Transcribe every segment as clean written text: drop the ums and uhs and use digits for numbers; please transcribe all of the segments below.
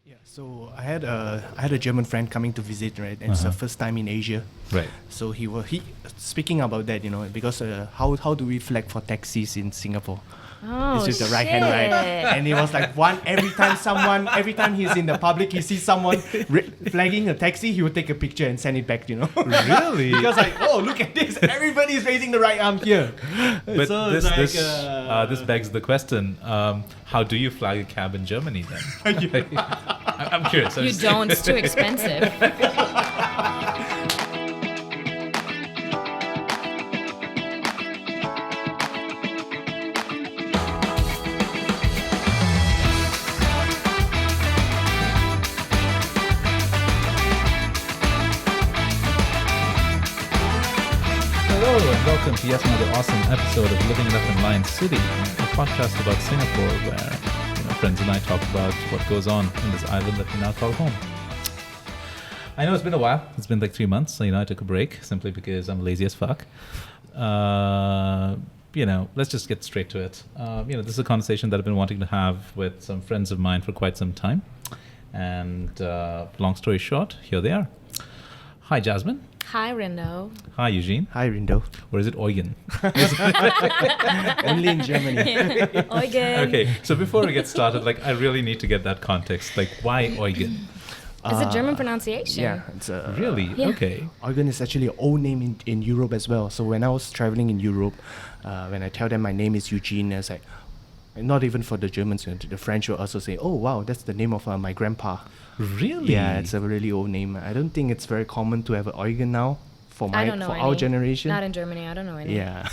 Yeah, so I had a German friend coming to visit, right? And it's the first time in Asia. Right. So he speaking about that, because how do we flag for taxis in Singapore? Oh, It's with the right hand, right? And he was like, every time he's in the public, he sees someone flagging a taxi, he would take a picture and send it back, Really? Because look at this, everybody's raising the right arm here. But So this it's like, this begs the question: how do you flag a cab in Germany then? I'm curious. You don't. It's too expensive. Hello and welcome to yet another awesome episode of Living It Up in Lion City, a podcast about Singapore where friends and I talk about what goes on in this island that we now call home. I know it's been a while. It's been like 3 months. So, I took a break simply because I'm lazy as fuck. Let's just get straight to it. This is a conversation that I've been wanting to have with some friends of mine for quite some time. And long story short, here they are. Hi, Jasmine. Hi, Rindo. Hi, Eugene. Hi, Rindo. Or is it Eugen? Only in Germany. Eugen. Okay, so before we get started, I really need to get that context. Why Eugen? It's a German pronunciation. Yeah, it's Really? Yeah. Okay. Eugen is actually an old name in Europe as well. So when I was traveling in Europe, when I tell them my name is Eugene, it's like, not even for the Germans, the French will also say, oh wow, that's the name of my grandpa. Really? Yeah, it's a really old name. I don't think it's very common to have an Eugen now for I don't know our any. generation. Not in Germany. I don't know any. Yeah.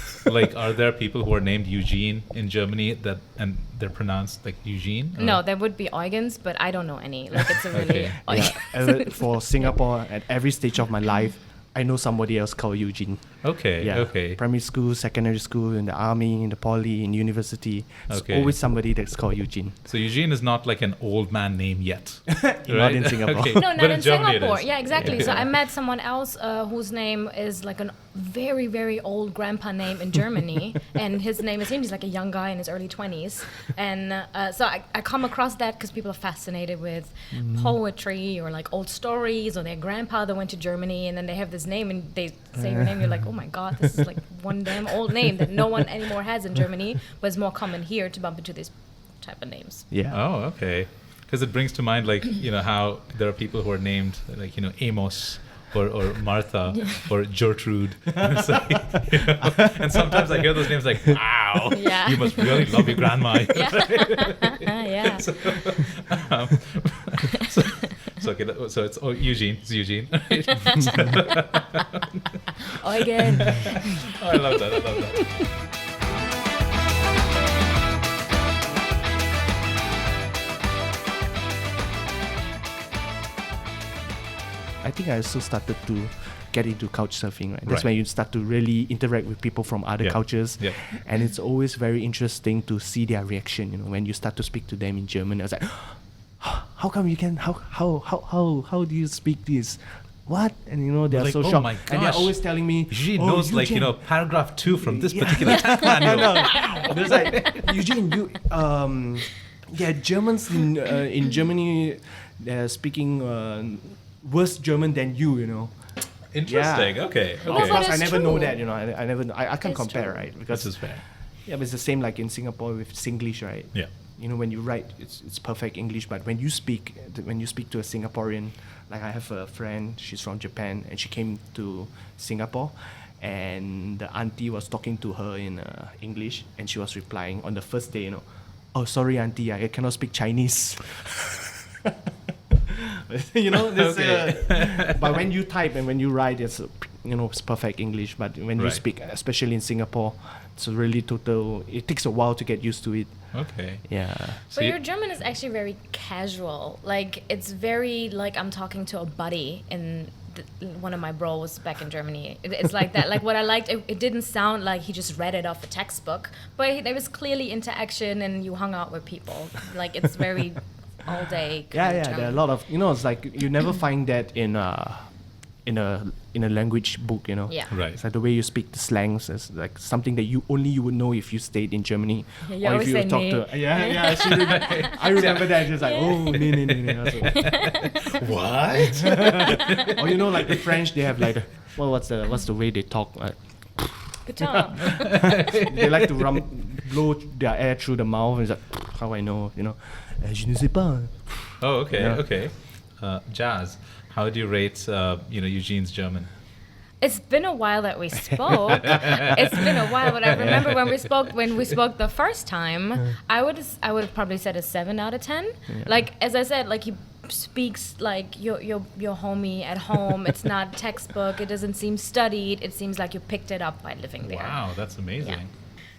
Are there people who are named Eugene in Germany and they're pronounced like Eugene? Or? No, there would be Eugens, but I don't know any. It's a really... Okay. Yeah. For Singapore, at every stage of my life, I know somebody else called Eugene. Okay. Yeah. Okay. Primary school, secondary school, in the army, in the poly, in university. It's Okay. always somebody that's called Eugene. So Eugene is not like an old man name yet. Not in Singapore. Okay. No, But not in Germany it Singapore. is. Yeah, exactly. Yeah. So I met someone else whose name is like a very, very old grandpa name in Germany. And his name is him. He's like a young guy in his early 20s. And so I come across that because people are fascinated with poetry or like old stories, or their grandfather went to Germany and then they have this name and they say your name. You're like, oh my God, this is like one damn old name that no one anymore has in Germany. But it's more common here to bump into these type of names. Yeah. Oh, okay. Because it brings to mind how there are people who are named Amos or Martha or Gertrude. And, and sometimes I hear those names like, wow, Yeah. you must really love your grandma. Yeah. So it's Eugene. It's Eugene. Eugen. Oh, I love that. I think I also started to get into couch surfing, right? That's Right. when you start to really interact with people from other Yeah. cultures. Yeah. And it's always very interesting to see their reaction, when you start to speak to them in German. I was like, how come you can, how do you speak this? What? And they're Like, so oh shocked. my And they're gosh. always telling me, Eugene "Oh, knows Eugene." paragraph 2 from this Yeah. particular tax I manual. know. There's like, Eugene, Germans in Germany, they're speaking worse German than you. Interesting. Yeah. Okay. Of but course, I it's never know true. that. I can't It's compare, true. right? Because This is fair. yeah, but it's the same like in Singapore with Singlish, right? Yeah. When you write, it's perfect English, but when you speak to a Singaporean, like I have a friend, she's from Japan, and she came to Singapore, and the auntie was talking to her in English, and she was replying on the first day, oh sorry auntie, I cannot speak Chinese. This, but when you type and when you write, it's perfect English. But when you Right. speak, especially in Singapore, it's really total. It takes a while to get used to it. Okay. Yeah. So But you- your German is actually very casual. It's very like I'm talking to a buddy in one of my bros back in Germany. It's like that. Like what I liked, it didn't sound like he just read it off a textbook, but there was clearly interaction and you hung out with people. It's very all day. Yeah. There are a lot of it's like you never find that in in a language book, you know. Yeah. Right. It's like the way you speak the slangs is like something that you would know if you stayed in Germany. Yeah, you or if always you say talk nee. to I remember that just like nee. What? Or you know, like the French, they have like what's the way they talk, like, Good job. they like to blow their air through the mouth. It's like, how I know, you know, je ne sais pas. Oh, okay, Yeah. okay. Jazz, how do you rate, Eugene's German? It's been a while that we spoke. It's been a while, but I remember when we spoke the first time, I would have probably said a 7 out of 10. Yeah. Like, as I said, like, he speaks like your homie at home. It's not textbook. It doesn't seem studied. It seems like you picked it up by living there. Wow, that's amazing. Yeah.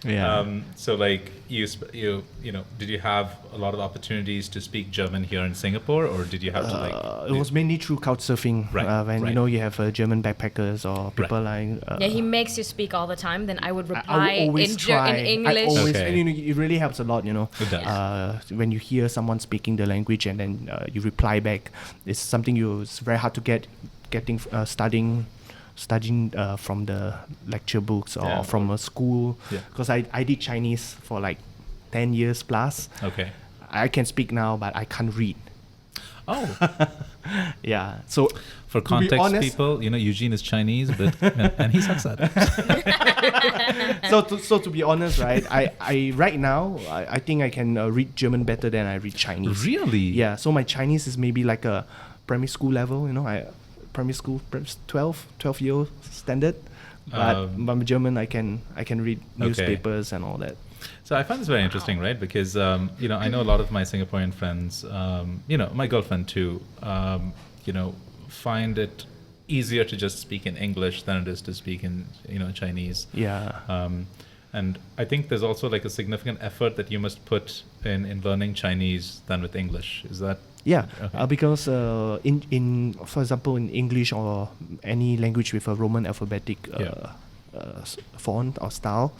Yeah. So like you did you have a lot of opportunities to speak German here in Singapore, or did you have to like? It was mainly through couchsurfing. Right, When right. you know you have German backpackers or people like. Yeah, he makes you speak all the time. Then I would I reply would always in try. English. I always, Okay. and, you know, it really helps a lot. You know, It does. when you hear someone speaking the language and then you reply back, it's something it's very hard to getting studying from the lecture books or Yeah. from a school. Yeah. Because I did Chinese for like 10 years plus. Okay. I can speak now, but I can't read. Oh, Yeah. So for to be context, honest- people, Eugene is Chinese, but and he sucks at it. so to be honest, right? I right now I think I can read German better than I read Chinese. Really? Yeah. So my Chinese is maybe like a primary school level. You know, primary school 12 year standard. But my German I can read newspapers and all that. So I find this very interesting, right? Because I know a lot of my Singaporean friends, my girlfriend too, find it easier to just speak in English than it is to speak in Chinese. Yeah. And I think there's also like a significant effort that you must put in learning Chinese than with English. Is that? Yeah, Okay. because in for example in English or any language with a Roman alphabetic font or style,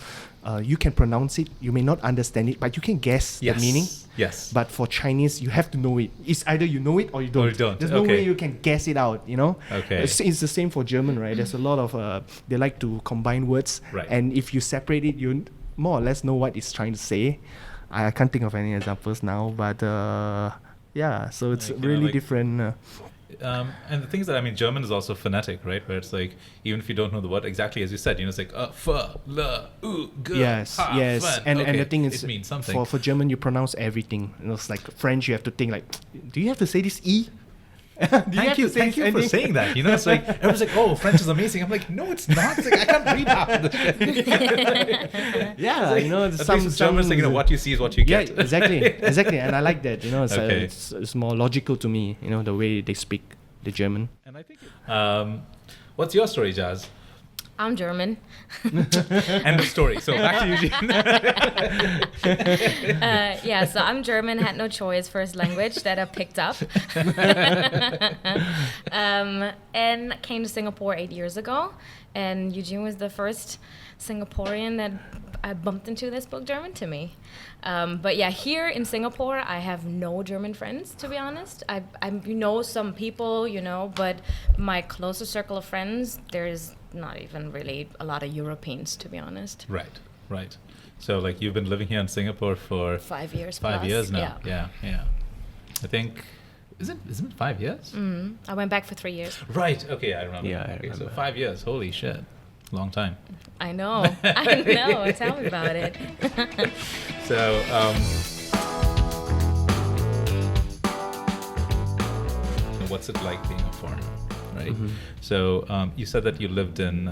you can pronounce it. You may not understand it, but you can guess the meaning. Yes. But for Chinese, you have to know it. It's either you know it or you don't. Or you don't. There's no Okay. way you can guess it out. You know. Okay. It's the same for German, right? There's a lot of they like to combine words, Right. and if you separate it, you more or less know what it's trying to say. I can't think of any examples now, but yeah. So it's Like, really different. And the things that German is also phonetic, right? Where it's like even if you don't know the word exactly as you said, it's like f, l, u, g, Yes, ha, yes, fun. and Okay, the thing is, it means something. for German you pronounce everything. It's like French, you have to think like, do you have to say this e? Thank you for saying that. It's like everyone's like, "Oh, French is amazing." I'm like, "No, it's not." It's like I can't read half of the shit. Yeah, At least with German, it's like, what you see is what you Yeah, get. exactly, and I like that. It's, Okay. it's more logical to me. The way they speak the German. And I think. What's your story, Jazz? I'm German. End of story. So back to Eugene. Yeah, so I'm German, had no choice, first language that I picked up. And came to Singapore 8 years ago. And Eugene was the first Singaporean that I bumped into that spoke German to me. But yeah, here in Singapore, I have no German friends, to be honest. I know some people, but my closest circle of friends, there's not even really a lot of Europeans, to be honest. Right. So like you've been living here in Singapore for 5 years. 5 plus, years now. Yeah. Yeah. I think isn't it 5 years? I went back for 3 years. Right. Okay, I remember. Yeah, I okay, so remember. 5 years. Holy shit. Long time. I know. I know. Tell me about it. So, what's it like being a foreigner, right? Mhm. So, you said that you lived in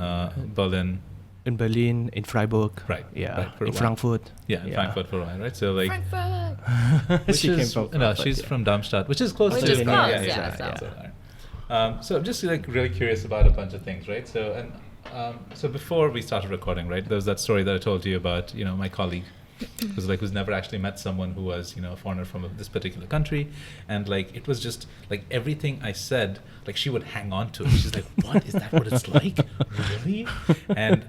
Berlin. In Berlin, in Freiburg. Right, Yeah. right, for a in while. Frankfurt. Yeah, in Frankfurt for a while, right? So, like, Frankfurt. which She came is, from no, Frankfurt, she's yeah. from Darmstadt, which is close Which to is Berlin. close, yeah, so. So I'm just like really curious about a bunch of things, right? So so before we started recording, right, there was that story that I told you about, my colleague, who's never actually met someone who was, a foreigner from this particular country, and like it was just like everything I said, like she would hang on to it. She's like, "What is that? What it's like? Really?" And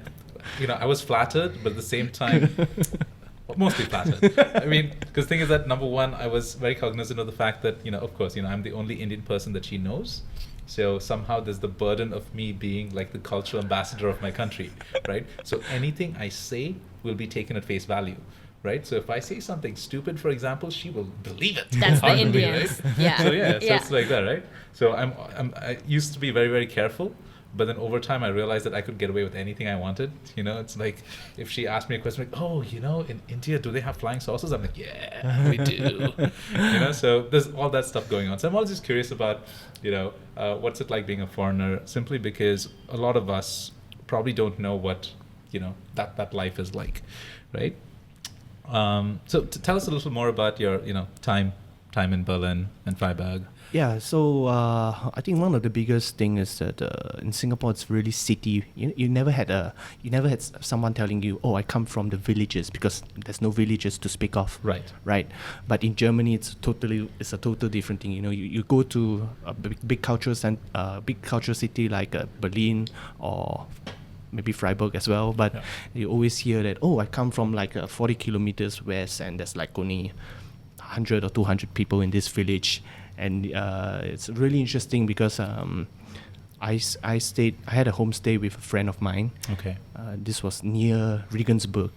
I was flattered, but at the same time, Mostly flattered. I mean, because the thing is that number one, I was very cognizant of the fact that, of course, I'm the only Indian person that she knows. So somehow there's the burden of me being like the cultural ambassador of my country, right? So anything I say will be taken at face value, right? So if I say something stupid, for example, she will believe it. That's the Arguably, Indians. right? Yeah. So it's like that, right? So I used to be very, very careful. But then over time, I realized that I could get away with anything I wanted. It's like if she asked me a question like, "Oh, in India, do they have flying saucers?" I'm like, "Yeah, we do." So there's all that stuff going on. So I'm always just curious about, what's it like being a foreigner? Simply because a lot of us probably don't know what, that life is like, right? So tell us a little more about your, time in Berlin and Freiburg. Yeah, so I think one of the biggest thing is that in Singapore it's really city. You never had someone telling you, "Oh, I come from the villages," because there's no villages to speak of. Right. But in Germany it's a total different thing. You go to a big cultural city like Berlin or maybe Freiburg as well, but you always hear that, "Oh, I come from like 40 kilometers west, and there's like only 100 or 200 people in this village." And it's really interesting because I had a homestay with a friend of mine. Okay. This was near Regensburg,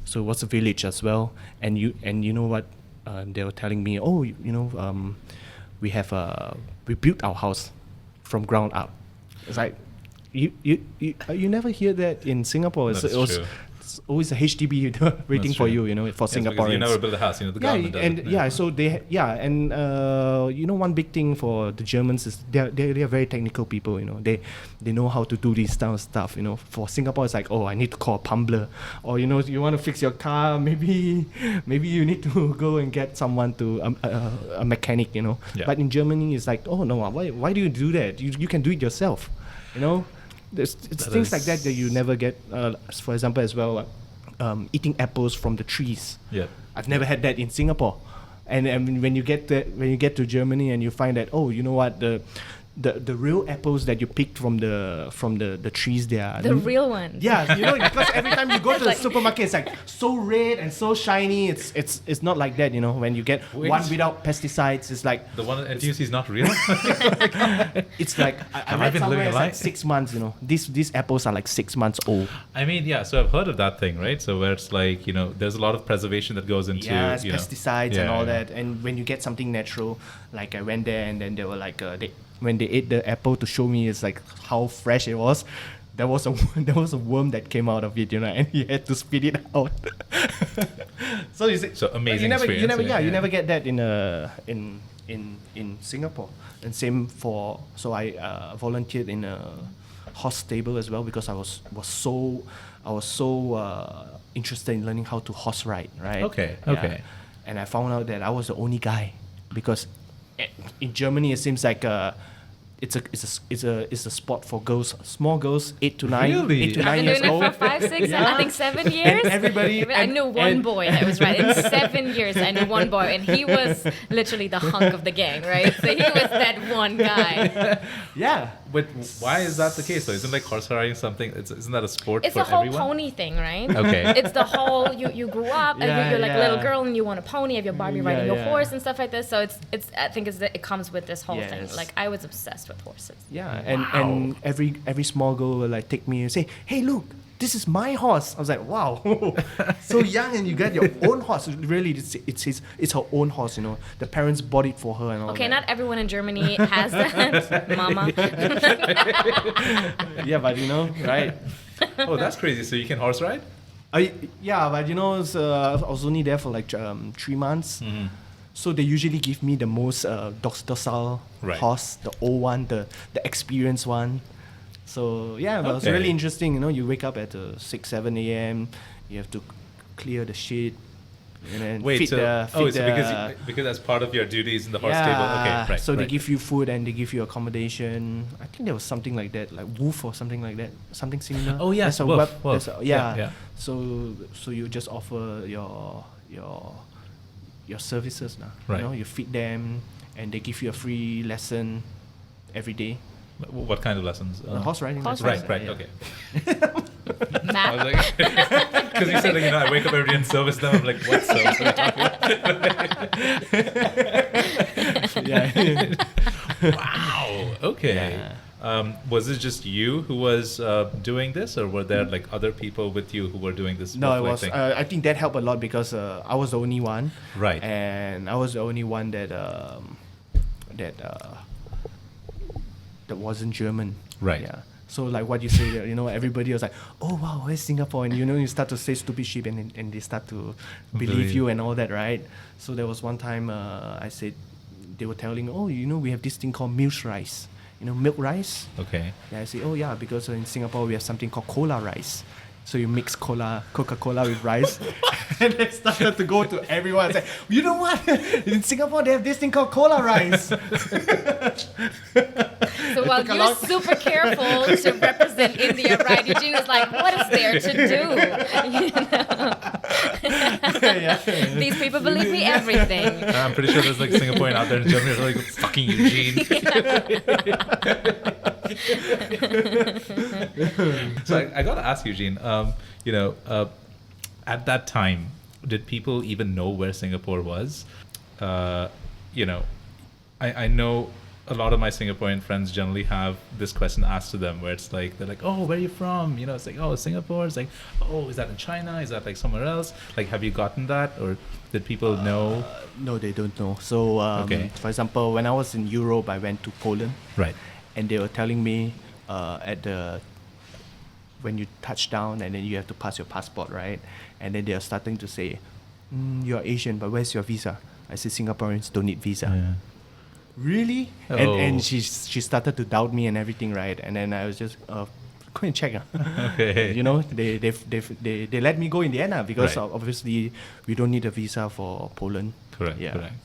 so it was a village as well. And you know what? They were telling me, "Oh, we built our house from ground up." It's like you never hear that in Singapore. That's true. It's always a HDB waiting for you, for Singaporeans. You never build a house, the government does it. One big thing for the Germans is they are very technical people, They know how to do this kind of stuff, For Singapore, it's like, "Oh, I need to call a plumber," or you want to fix your car, maybe you need to go and get someone to a mechanic, Yeah. But in Germany, it's like, "Oh no, why do you do that? You can do it yourself," It's things like that you never get. For example, as well, eating apples from the trees. Yeah, I've never had that in Singapore. And when you get to Germany and you find that, oh, you know what, the real apples that you picked from the trees there. The real ones. Yeah, because every time you go to the supermarket, it's like so red and so shiny. It's not like that, When you get one without pesticides, it's like the one at NTUC is not real. It's like I read somewhere it's like 6 months. These apples are like 6 months old. I mean, yeah. So I've heard of that thing, right? So where it's like there's a lot of preservation that goes into pesticides and all that. And when you get something natural, like I went there and then they were like when they ate the apple to show me it's like how fresh it was, there was a worm that came out of it, and he had to spit it out. So amazing experience. You never get that in Singapore. And same I volunteered in a horse stable as well because I was so interested in learning how to horse ride, right? Okay. And I found out that I was the only guy because in Germany it seems like it's a sport for girls, small girls, 8 to 9 Really? 8 to I've 9 been years doing old. it for 5, 6, I think 7 years. I knew one boy that was right. In 7 years, I knew one boy, and he was literally the hunk of the gang, right? So he was that one guy. Yeah. But why is that the case though? Isn't like horse riding something? Isn't that a sport It's for the whole everyone? pony thing, right? Okay. It's the whole you grew up and you're like a little girl and you want a pony, have your Barbie riding your horse and stuff like this. So I think it comes with this whole thing. Like I was obsessed with horses. Yeah, and every small girl will like take me and say, "Hey, look, this is my horse." I was like, "Wow, so young and you got your own horse." Really, it's her own horse. The parents bought it for her and all. Okay, that. not everyone in Germany has that, Mama. Yeah, but right? Oh, that's crazy. So you can horse ride? Yeah, but I was only there for like 3 months. Mm-hmm. So they usually give me the most docile horse, the old one, the experienced one. So yeah, but it was really interesting. You wake up at 6, 7 a.m. You have to clear the shit. And then because that's part of your duties in the horse stable. Okay, right. So they give you food and they give you accommodation. I think there was something like that, like woof or something like that, something similar. Oh yeah, woof. Yeah. So you just offer your services now. Right. You feed them and they give you a free lesson every day. What kind of lessons? Horse riding. Horse Right. riding. Okay. I Math. was like, because you said, like, I wake up every day and service them. I'm like, what service are you talking about? Yeah. Wow. Okay. Yeah. Was it just you who was doing this, or were there like other people with you who were doing this? No, it was. thing? I think that helped a lot because I was the only one. Right. And I was the only one that that wasn't German. Right. Yeah. So like what you say, everybody was like, "Oh wow, where's Singapore?" And you start to say stupid shit, and they start to believe you and all that, right? So there was one time I said, they were telling, "Oh, we have this thing called milk rice." Milk rice. Okay. Yeah, I say, oh yeah, because in Singapore we have something called cola rice. So you mix Coca-Cola with rice. And they started to go to everyone and say, you know what? In Singapore they have this thing called cola rice. So while you're super careful to represent India, right? Eugene is like, what is there to do? Yeah. These people believe me everything. I'm pretty sure there's like Singaporean out there in Germany who are like, fucking Eugene. So I gotta ask Eugene, at that time, did people even know where Singapore was? I know a lot of my Singaporean friends generally have this question asked to them where it's like, they're like, oh, where are you from? It's like, oh, Singapore. It's like, oh, is that in China? Is that like somewhere else? Like, have you gotten that? Or did people know? No, they don't know. So, Okay. for example, when I was in Europe, I went to Poland. Right. And they were telling me when you touch down and then you have to pass your passport, right? And then they are starting to say, you're Asian, but where's your visa? I said, Singaporeans don't need visa. Yeah. Really? Oh. And she started to doubt me and everything, right? And then I was just, go and check. Okay. They let me go in the end because Right. obviously we don't need a visa for Poland. Correct. Yeah. Correct.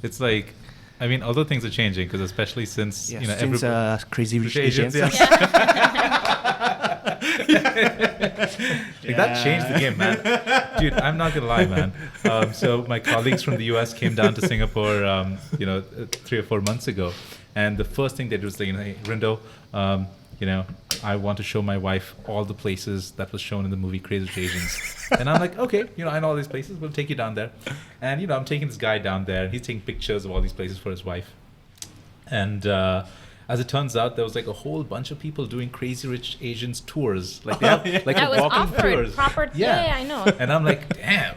It's like, I mean, although things are changing, because especially since, Since Crazy Rich Asians, Asians. Like, that changed the game, man. Dude, I'm not gonna lie, man. So my colleagues from the US came down to Singapore, 3 or 4 months ago, and the first thing they did was like, hey, Rindo, I want to show my wife all the places that was shown in the movie Crazy Rich Asians. And I'm like, okay, I know all these places. We'll take you down there. And I'm taking this guy down there. He's taking pictures of all these places for his wife. And as it turns out, there was like a whole bunch of people doing Crazy Rich Asians tours. Like they have like That a was walking offered tours. proper. Yeah, I know. And I'm like, damn.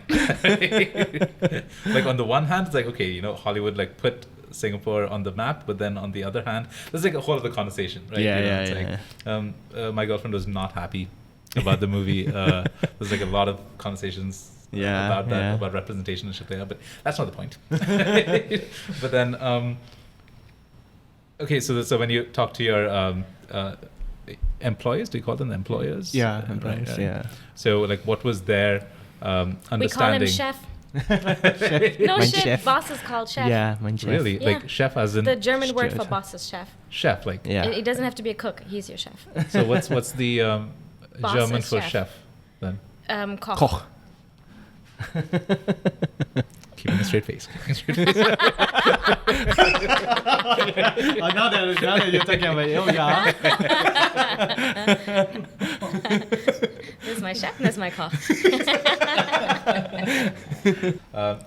Like on the one hand, it's like, okay, Hollywood like put Singapore on the map, but then on the other hand, there's like a whole other conversation, right? My girlfriend was not happy about the movie. There's like a lot of conversations about that, about representation and shit like that, but that's not the point. But then, okay, so when you talk to your employers, do you call them employers? Yeah, employers, Right. yeah. So like, what was their understanding? We call him chef. No, Mein chef. chef. Boss is called chef. Yeah, mein chef. Really? Yeah. Like chef as in The German word for Chef. boss is chef. chef, like. Yeah. It doesn't have to be a cook. He's your chef. So what's the Boss German is for chef. chef then? Koch. Koch. Keeping a straight face. Now that you're talking about it, This is my chef and this is my Koch.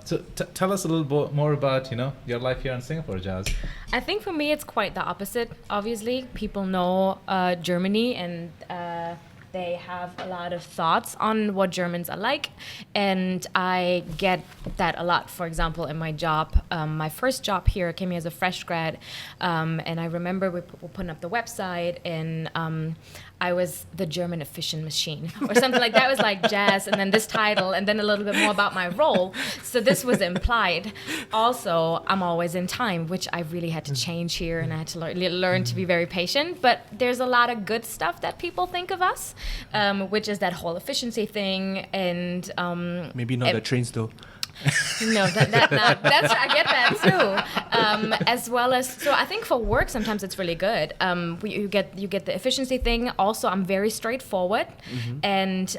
So tell us a little more about your life here in Singapore, Jazz. I think for me it's quite the opposite. Obviously, people know Germany and they have a lot of thoughts on what Germans are like, and I get that a lot. For example, in my job, my first job here came here as a fresh grad, and I remember we were putting up the website, and I was the German efficient machine or something like that. It was like Jazz, and then this title, and then a little bit more about my role. So this was implied. Also, I'm always in time, which I really had to change here, and I had to learn to be very patient. But there's a lot of good stuff that people think of us, which is that whole efficiency thing, and maybe not the trains though. no, that's I get that too. As well as, so I think for work sometimes it's really good. You get the efficiency thing. Also, I'm very straightforward, and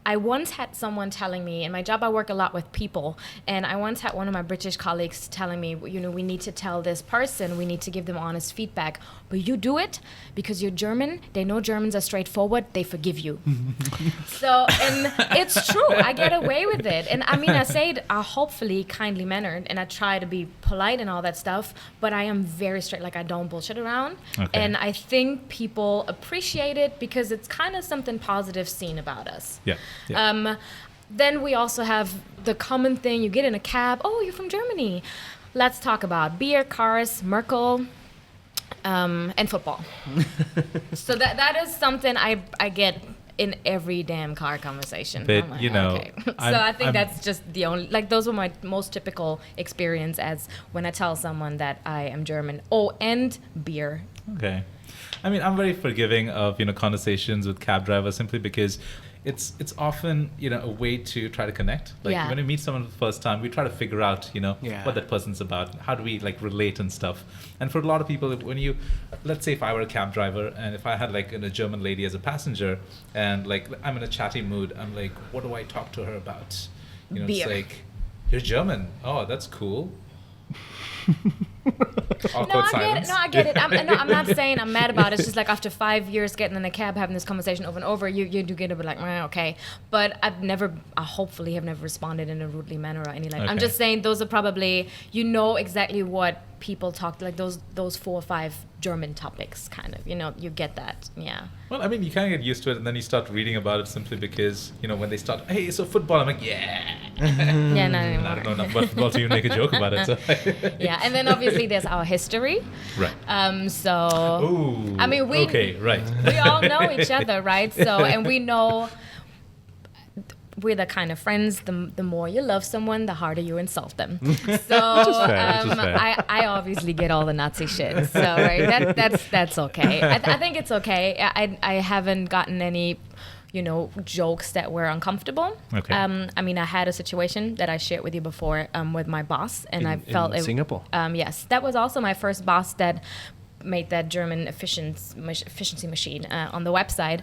I once had someone telling me, in my job I work a lot with people, and I once had one of my British colleagues telling me, we need to tell this person, we need to give them honest feedback, but you do it because you're German, they know Germans are straightforward, they forgive you. So, and it's true, I get away with it. And I mean, I say it hopefully kindly mannered, and I try to be polite and all that stuff, but I am very straight, like I don't bullshit around. Okay. And I think people appreciate it because it's kind of something positive seen about us. Yeah. Then we also have the common thing, you get in a cab, oh, you're from Germany. Let's talk about beer, cars, Merkel, and football. So that is something I get in every damn car conversation. But, I'm like, you know, okay. So I think that's just the only, like those were my most typical experience as when I tell someone that I am German. Oh, and beer. Okay. I mean, I'm very forgiving of, conversations with cab drivers simply because it's often, a way to try to connect. Like when we meet someone for the first time, we try to figure out, what that person's about. How do we relate and stuff? And for a lot of people, when let's say if I were a cab driver and if I had a German lady as a passenger and I'm in a chatty mood, I'm like, what do I talk to her about? Beer. It's like, you're German. Oh, that's cool. Awkward silence. I get it. I'm not saying I'm mad about it. It's just like after 5 years getting in a cab, having this conversation over and over, you do get a bit like, okay. But I hopefully have never responded in a rudely manner or anything. Okay. I'm just saying those are probably, exactly what people talk, like those 4 or 5 German topics, kind of, you get that, yeah. Well, I mean, you kind of get used to it, and then you start reading about it simply because, when they start, hey, so football, I'm like, yeah. Yeah, not anymore. I don't know enough about football to even make a joke about it. So. Yeah, and then obviously there's our history. Right. So, ooh, I mean, okay, right. We all know each other, right? So, and we know we're the kind of friends, the more you love someone, the harder you insult them. So I obviously get all the Nazi shit. So right, that's okay. I think it's okay. I haven't gotten any, jokes that were uncomfortable. Okay. I mean, I had a situation that I shared with you before with my boss, and I felt in Singapore. Yes, that was also my first boss that made that German efficiency machine on the website.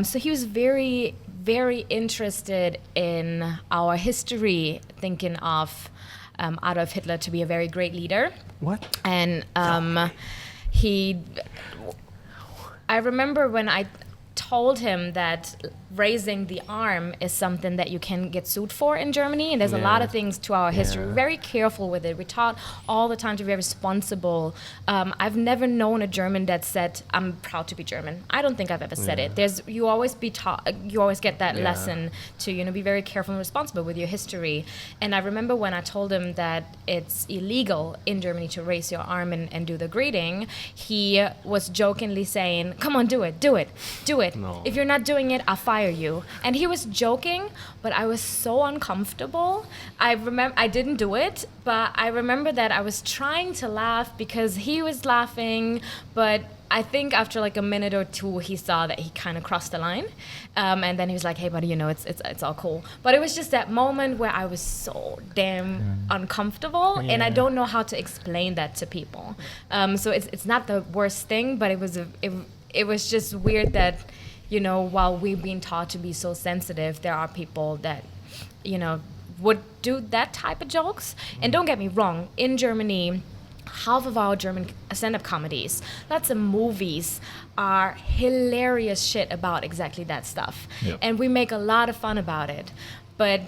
So he was very, very interested in our history, thinking of Adolf Hitler to be a very great leader. What? And I remember when I told him that raising the arm is something that you can get sued for in Germany, and there's a lot of things to our history. We're very careful with it. We're taught all the time to be very responsible. I've never known a German that said, "I'm proud to be German." I don't think I've ever said it. You always be taught. You always get that lesson to be very careful and responsible with your history. And I remember when I told him that it's illegal in Germany to raise your arm and do the greeting, he was jokingly saying, "Come on, do it. No. If you're not doing it, I'll fire you." And he was joking, but I was so uncomfortable. I remember I didn't do it, but I remember that I was trying to laugh because he was laughing, but I think after a minute or two, he saw that he kind of crossed the line, and then he was like, "Hey, buddy, it's all cool." But it was just that moment where I was so damn uncomfortable, and I don't know how to explain that to people. So it's not the worst thing, but it was just weird that, while we've been taught to be so sensitive, there are people that, would do that type of jokes. And don't get me wrong, in Germany, half of our German stand-up comedies, lots of movies are hilarious shit about exactly that stuff. Yep. And we make a lot of fun about it. But,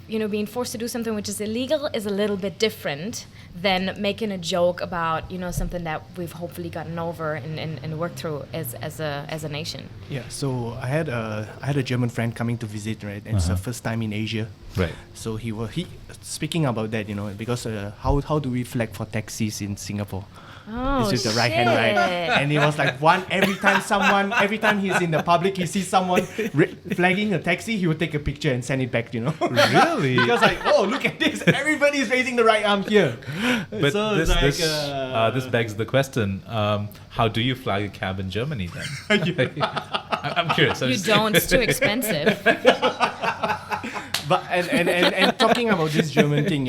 being forced to do something which is illegal is a little bit different than making a joke about, something that we've hopefully gotten over and worked through as a nation. Yeah, so I had a German friend coming to visit, right? And it's the first time in Asia. Right. So he speaking about that, because how do we flag for taxis in Singapore? Oh, it's with the right hand, right? And it was like every time he's in the public, he sees someone flagging a taxi, he would take a picture and send it back, Really? Because look at this, everybody's raising the right arm here. But so this begs the question, how do you flag a cab in Germany then? I'm curious. You don't, it's too expensive. But and talking about this German thing,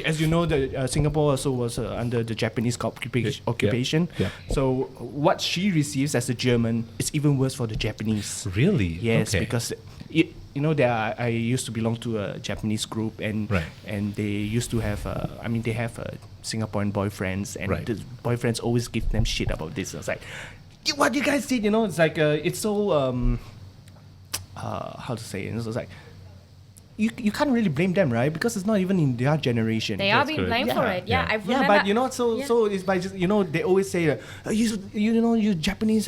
as you know, the Singapore also was under the Japanese occupation. Yeah. So what she receives as a German is even worse for the Japanese. Really? Yes, Okay. because I used to belong to a Japanese group, and Right. and they used to have they have Singaporean boyfriends, and Right. the boyfriends always give them shit about this. I was like, what you guys did, it's like it's so how to say it? It's like you can't really blame them, right? Because it's not even in their generation. They are That's being correct. blamed Yeah. for it. Yeah, Yeah. I remember. Yeah, but so it's by just they always say you Japanese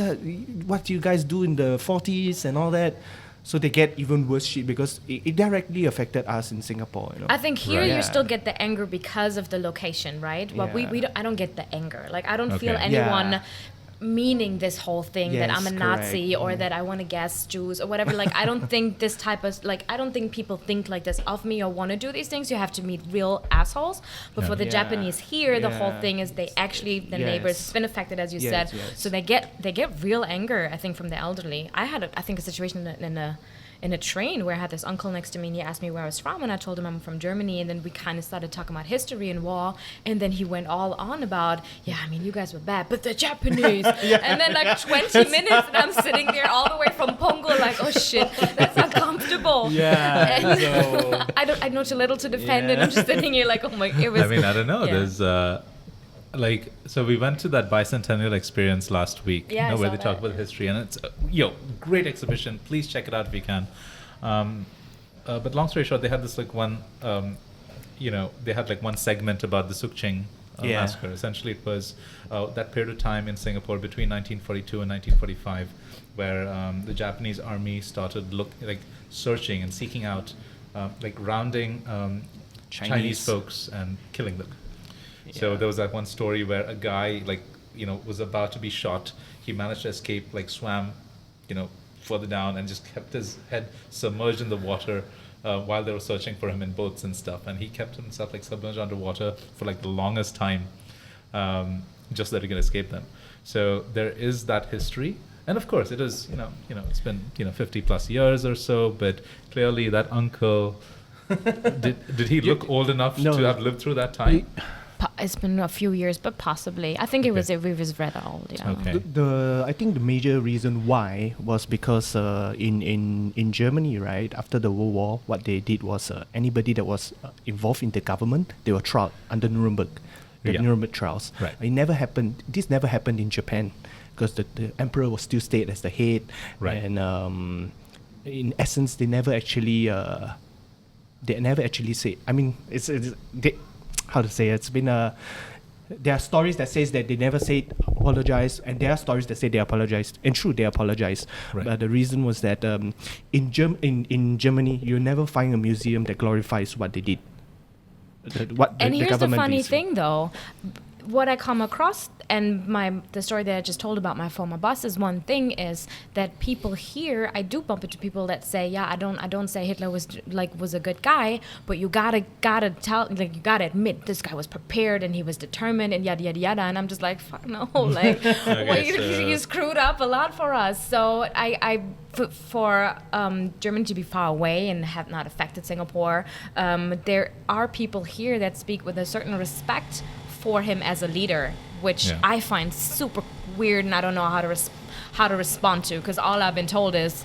what you guys do in the 40s and all that, so they get even worse shit because it directly affected us in Singapore. I think here Right. you Yeah. still get the anger because of the location, right? But Yeah. I don't get the anger. Like I don't Okay. feel Yeah. anyone meaning this whole thing that I'm a Yes, Nazi correct. or that I want to gas Jews or whatever. Like I don't think this type of I don't think people think like this of me or want to do these things. You have to meet real assholes. But Yeah. for the Yeah. Japanese here, the whole Yeah. thing is they actually the Yes. neighbors it's been affected as you Yes, said. yes. So they get real anger. I think from the elderly. I had I think a situation in a train where I had this uncle next to me and he asked me where I was from and I told him I'm from Germany, and then we kind of started talking about history and war, and then he went all on about you guys were bad but the Japanese and then like 20 minutes and I'm sitting there all the way from Pongo like, oh shit, that's uncomfortable. Yeah. And So I know too little to defend it. I'm just sitting here like, oh my, it was. I mean, I don't know. yeah. There's so we went to that bicentennial experience last week, Yeah, I where saw they talk that. about history, and it's great exhibition. Please check it out if you can. But long story short, they had this like one, they had like one segment about the Sukching Yeah. massacre. Essentially, it was that period of time in Singapore between 1942 and 1945, where the Japanese army started searching and seeking out, rounding Chinese folks and killing them. So Yeah. there was that one story where a guy was about to be shot. He managed to escape, swam, further down and just kept his head submerged in the water while they were searching for him in boats and stuff. And he kept himself submerged underwater for the longest time, just so that he can escape them. So there is that history. And of course, it is, it's been 50 plus years or so. But clearly, that uncle, did he look old enough No. to have lived through that time? It's been a few years, but possibly. I think it was rather old. Yeah. Okay. I think the major reason why was because in Germany, right, after the World War, what they did was anybody that was involved in the government, they were tried under Nuremberg, the Yeah. Nuremberg trials. Right. It never happened. This never happened in Japan because the emperor was still stayed as the head. Right. And in essence, they never actually say. I mean, how to say it? It's been there are stories that says that they never said apologize, and there are stories that say they apologized, and true, they apologized. Right. But the reason was that in Germany, you never find a museum that glorifies what they did. And here's the government funny did. thing, though. What I come across, and the story that I just told about my former boss is one thing is that people here, I do bump into people that say, yeah, I don't say Hitler was a good guy, but you gotta tell, you gotta admit this guy was prepared and he was determined and yada yada yada, and I'm just like, fuck no, you screwed up a lot for us. So for Germany to be far away and have not affected Singapore, there are people here that speak with a certain respect for him as a leader, which Yeah. I find super weird, and I don't know how to respond to, because all I've been told is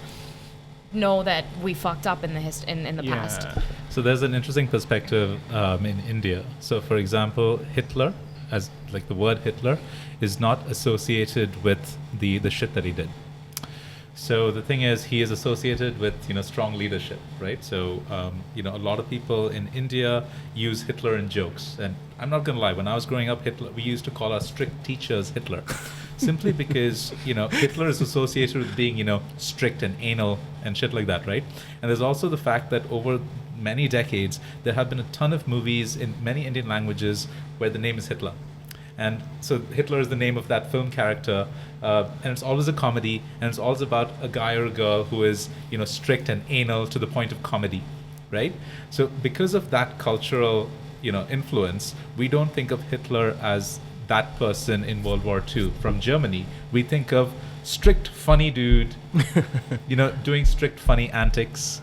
know that we fucked up in the past. So there's an interesting perspective in India. So for example, Hitler, as the word Hitler, is not associated with the shit that he did. So the thing is, he is associated with strong leadership, right? So a lot of people in India use Hitler in jokes, and I'm not gonna lie. When I was growing up, we used to call our strict teachers Hitler, simply because Hitler is associated with being strict and anal and shit like that, right? And there's also the fact that over many decades there have been a ton of movies in many Indian languages where the name is Hitler. And so Hitler is the name of that film character, and it's always a comedy, and it's always about a guy or a girl who is, strict and anal to the point of comedy, right? So because of that cultural, influence, we don't think of Hitler as that person in World War II from Germany. We think of strict, funny dude, doing strict, funny antics,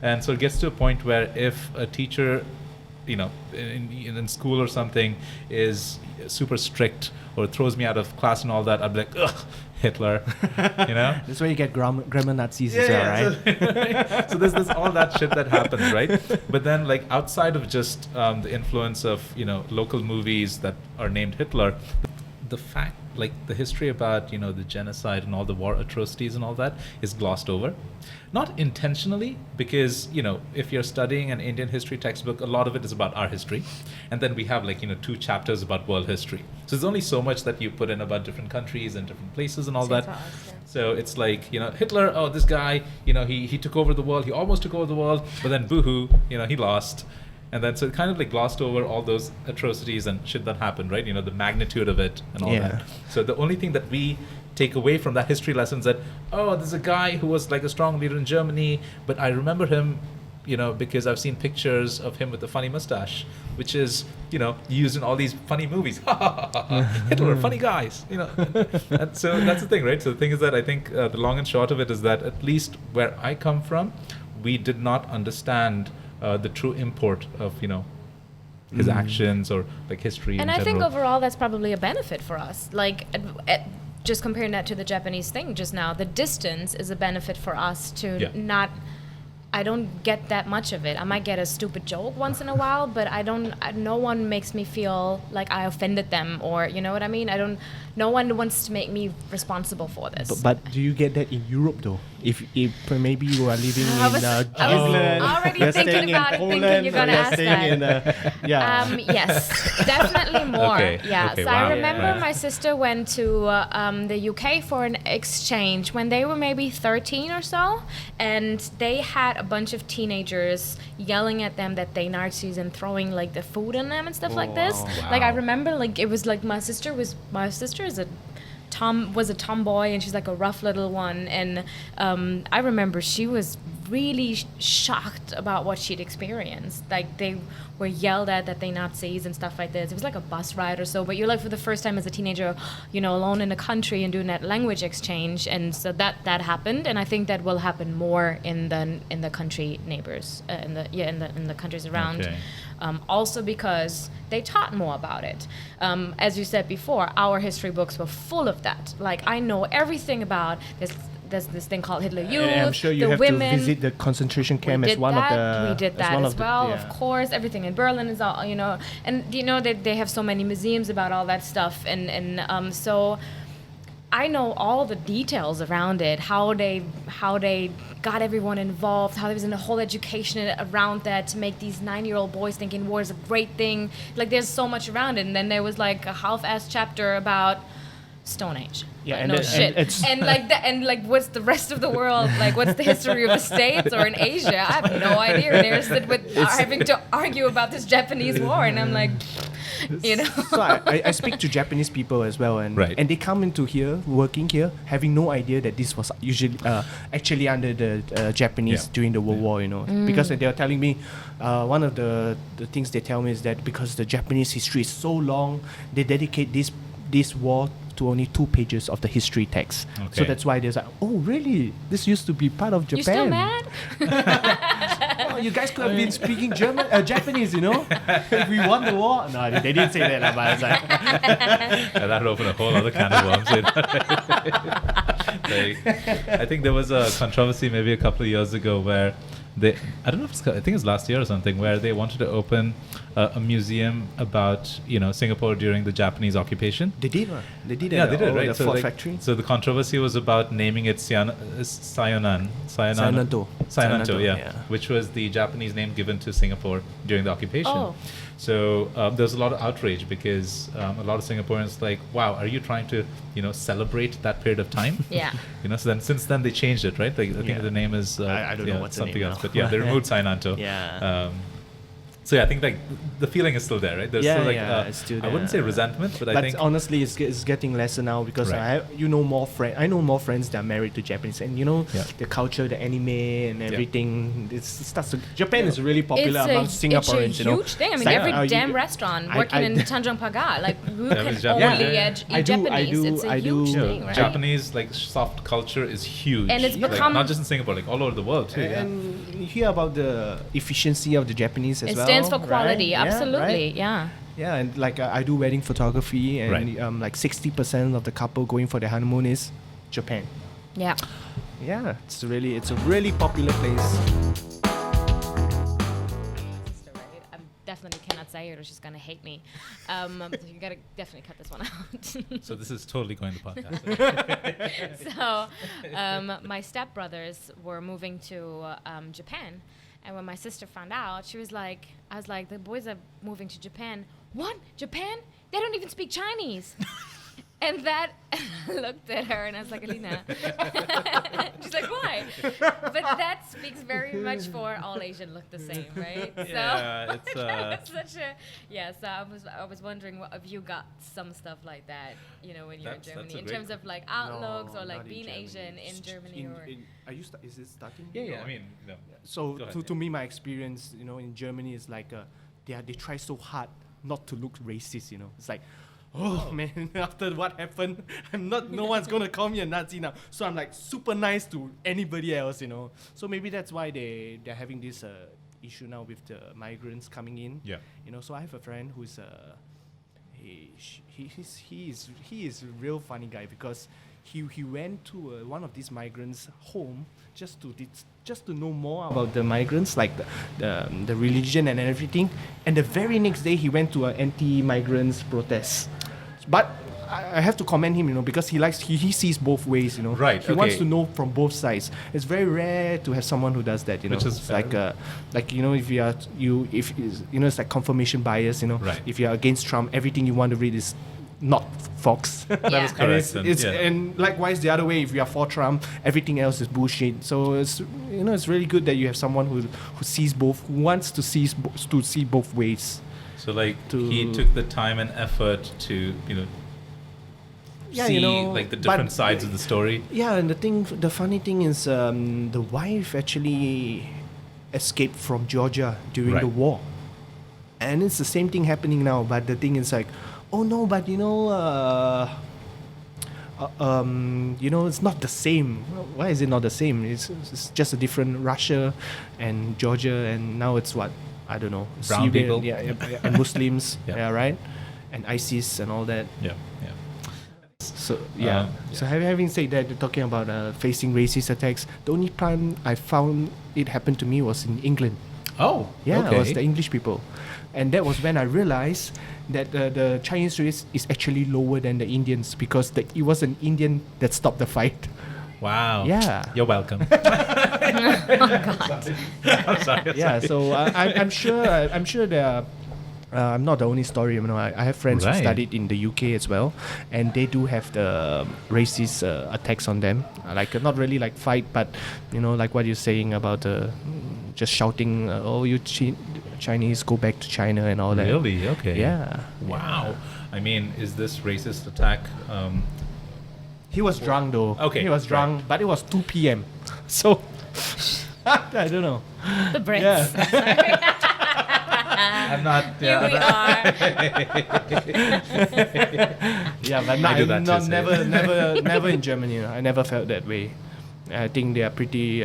And so it gets to a point where if a teacher, in school or something, is super strict or throws me out of class and all that, I'd be like, ugh, Hitler, That's where you get grammar Nazis as well, right? So there's all that shit that happens, right? But then, like, outside of just the influence of local movies that are named Hitler, the fact, like, the history about the genocide and all the war atrocities and all that is glossed over. Not intentionally, because if you're studying an Indian history textbook, a lot of it is about our history, and then we have, like, 2 chapters about world history. So there's only so much that you put in about different countries and different places and all Same that. for us, yeah. So it's like, Hitler, oh, this guy, he took over the world, he almost took over the world, but then boohoo, he lost. And then so it kind of like glossed over all those atrocities and shit that happened, right? The magnitude of it and all that. So the only thing that we take away from that history lesson is that, oh, there's a guy who was like a strong leader in Germany, but I remember him, because I've seen pictures of him with a funny mustache, which is, used in all these funny movies. Hitler, funny guys, And so that's the thing, right? So the thing is that I think the long and short of it is that at least where I come from, we did not understand the true import of his actions or like history. And in I think general. overall that's probably a benefit for us. Like, just comparing that to the Japanese thing just now, the distance is a benefit for us to not. I don't get that much of it. I might get a stupid joke once in a while, but no one makes me feel like I offended them, or you know what I mean? No one wants to make me responsible for this. But do you get that in Europe though? If maybe you are living I was England, already you're thinking staying in about it, Poland, thinking you're gonna or ask staying that. In, Yes, definitely more. Okay, Yeah. okay, So wow. I remember Yeah. my sister went to the UK for an exchange when they were maybe 13 or so, and they had a bunch of teenagers yelling at them that they Nazis and throwing like the food in them and stuff like this. Wow. Like I remember, like it was like my sister is a tomboy, and she's like a rough little one, and I remember she was really shocked about what she'd experienced. Like they were yelled at that they Nazis and stuff like this. It was like a bus ride or so, but you're like for the first time as a teenager, alone in the country and doing that language exchange, and so that happened, and I think that will happen more in the country neighbors, in the countries around. Okay. Also because they taught more about it. As you said before, our history books were full of that. Like I know everything about this. There's this thing called Hitler Youth. And I'm sure you the have women. to visit the concentration camp as one of the. We did that as well, of course. Everything in Berlin is all, and they have so many museums about all that stuff, and so I know all the details around it, how they got everyone involved, how there was a whole education around that to make these 9-year-old boys thinking war is a great thing. Like there's so much around it, and then there was like a half-ass chapter about Stone Age. Yeah, Like, and no then- shit. and And like what's the rest of the world? Like what's the history of the States or in Asia? I have no idea. And they're sitting with having to argue about this Japanese war, and I'm like, So I speak to Japanese people as well, and Right. and they come into here, working here, having no idea that this was usually actually under the Japanese Yeah. during the World War, because they are telling me one of the things they tell me is that because the Japanese history is so long, they dedicate this war to only 2 pages of the history text. So Okay. that's why they're like, oh really? This used to be part of Japan. you still mad? Oh, you guys could have been speaking Japanese, if we won the war. No, they didn't say that, but I was like, Yeah, that would open a whole other can of worms. I think there was a controversy maybe a couple of years ago where I don't know if I think it's last year or something, where they wanted to open a museum about Singapore during the Japanese occupation. they did, right? They did. Yeah, at they did, right? The So, Ford factory. so the controversy was about naming it Sayonanto. Sayonanto, yeah, yeah. which was the Japanese name given to Singapore during the occupation. Oh. So there's a lot of outrage because a lot of Singaporeans like, wow, are you trying to celebrate that period of time? Yeah. So then since then they changed it, right? Like, I think Yeah. the name is I don't know what's the something name else, now. but yeah, they removed Sayonanto. Yeah. So yeah, I think like the feeling is still there, right? There's Yeah, still like yeah, it's still I wouldn't say there. resentment, but I But think honestly, it's getting lesser now because Right. I know more friends that are married to Japanese, and Yeah. the culture, the anime, and everything. It starts to, Japan is really popular It's among a Singaporeans. huge thing. I mean, It's like, every you- damn restaurant working in Tanjong Pagar, like who can Japanese, only yeah. eat I Japanese? It's a huge you know, thing, right? Japanese like soft culture is huge, And it's like, become- not just in Singapore, like all over the world too. Yeah. And you hear about the efficiency of the Japanese as It well. stands for right? quality, Yeah, absolutely, right? yeah. Yeah, and like I do wedding photography, and Right. like 60% of the couple going for their honeymoon is Japan. Yeah. Yeah, it's a really popular place. Sister, right? I definitely cannot say it or she's gonna hate me. So you gotta definitely cut this one out. So this is totally going to podcast. So my stepbrothers were moving to Japan, and when my sister found out, I was like, the boys are moving to Japan. What? Japan? They don't even speak Chinese. And that looked at her and I was like, Alina. She's like, why? But that speaks very much for all Asian look the same, right? Yeah, it's, It's such a so I was wondering if you got some stuff like that, when you're in That's Germany, a in great terms of like outlooks No, or like not in being Germany. Asian in Germany or. Is it starting? yeah. I mean, no. So Go ahead, to yeah. me, my experience, in Germany is like they try so hard not to look racist. It's like, oh man, after what happened, no one's gonna call me a Nazi now. So I'm like super nice to anybody else. So maybe that's why they're having this issue now with the migrants coming in. Yeah. So I have a friend who's he is a real funny guy because he went to one of these migrants' home just to know more about the migrants, like the religion and everything. And the very next day, he went to an anti-migrants protest. But I have to commend him, because he sees both ways, Right, He wants okay. to know from both sides. It's very rare to have someone who does that, Which is It's fair. if it's like confirmation bias, Right. If you're against Trump, everything you want to read is not Fox. That is Yeah. correct. And, Yeah. and likewise the other way, if you are for Trump, everything else is bullshit. So it's it's really good that you have someone who sees both, who wants to see both ways. So like To- he took the time and effort to Yeah, see like the but- different sides of the story. Yeah, and the funny thing is, the wife actually escaped from Georgia during Right. the war, and it's the same thing happening now. But the thing is like, oh no, but it's not the same. Why is it not the same? It's just a different Russia and Georgia, and now it's what, I don't know, Brown people. yeah, and Muslims, Yeah. yeah, right, and ISIS and all that. Yeah. So yeah. So having said that, talking about facing racist attacks, the only time I found it happened to me was in England. Oh. Yeah, Okay. it was the English people, and that was when I realized that the Chinese race is actually lower than the Indians because it was an Indian that stopped the fight. Wow. Yeah. You're welcome. I'm sorry. Yeah. So I'm sure there are. I'm not the only story. I have friends Right. who studied in the UK as well, and they do have the racist attacks on them. Like not really like fight, but like what you're saying about just shouting, "Oh, you Chinese, go back to China" and all that. Really? Okay. Yeah. Wow. I mean, is this racist attack? He was drunk though. Okay, He was drunk, right. but it was 2 p.m. So I don't know. The Brits. Yeah. I'm not. Here we are. Yeah, but I do that too, so- never in Germany. I never felt that way. I think they are pretty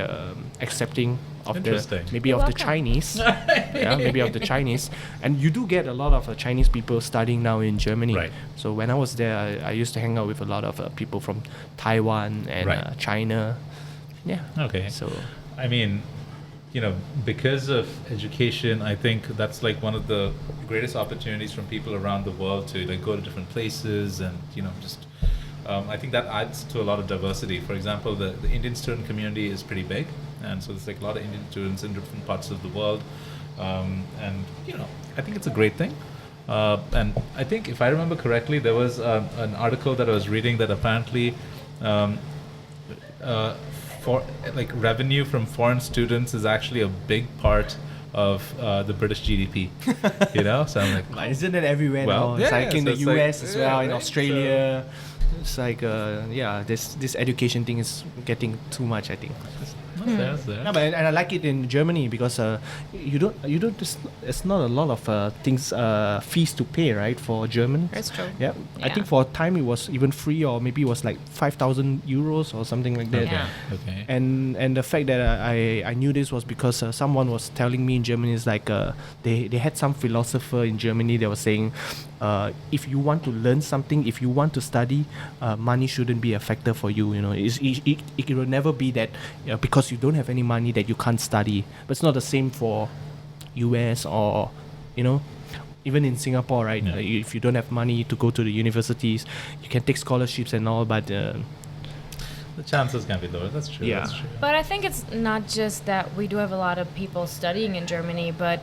accepting of Interesting. maybe You're of the welcome. Chinese. Yeah, maybe of the Chinese. And you do get a lot of Chinese people studying now in Germany. Right. So when I was there, I used to hang out with a lot of people from Taiwan and Right. China. Yeah. Okay. So I mean, because of education, I think that's like one of the greatest opportunities from people around the world to like go to different places and just. I think that adds to a lot of diversity. For example, the Indian student community is pretty big, and so there's like a lot of Indian students in different parts of the world, and I think it's a great thing. And I think if I remember correctly, there was an article that I was reading that apparently. For like revenue from foreign students is actually a big part of the British GDP. So I'm like, But isn't it everywhere Well, now? It's yeah, like in so the it's like- US as well, in right, Australia. It's like, this education thing is getting too much, I think. that's there. No, but and I like it in Germany because you don't just, it's not a lot of things fees to pay, right, for German. That's true. Yeah. I think for a time it was even free, or maybe it was like 5,000 euros or something like that. Okay. Yeah. Okay. And the fact that I knew this was because someone was telling me in Germany is like they had some philosopher in Germany that was saying if you want to learn something, if you want to study, money shouldn't be a factor for you. It will never be that because you don't have any money that you can't study. But it's not the same for US or even in Singapore, right? Yeah. If you don't have money to go to the universities, you can take scholarships and all, but The chances can be lower. That's true. Yeah. That's true. But I think it's not just that we do have a lot of people studying in Germany, but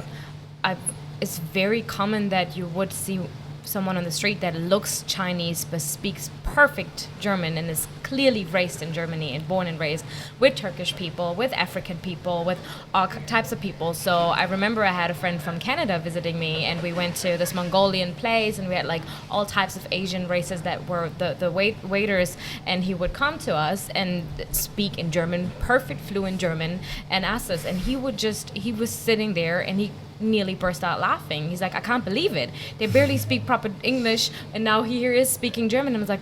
it's very common that you would see someone on the street that looks Chinese but speaks perfect German and is clearly raised in Germany and born and raised with Turkish people, with African people, with all types of people. So I remember I had a friend from Canada visiting me, and we went to this Mongolian place, and we had like all types of Asian races that were the waiters, and he would come to us and speak in German, perfect fluent German, and ask us, and he was sitting there and he nearly burst out laughing. He's like, I can't believe it. They barely speak proper English, and now here he is speaking German. I was like,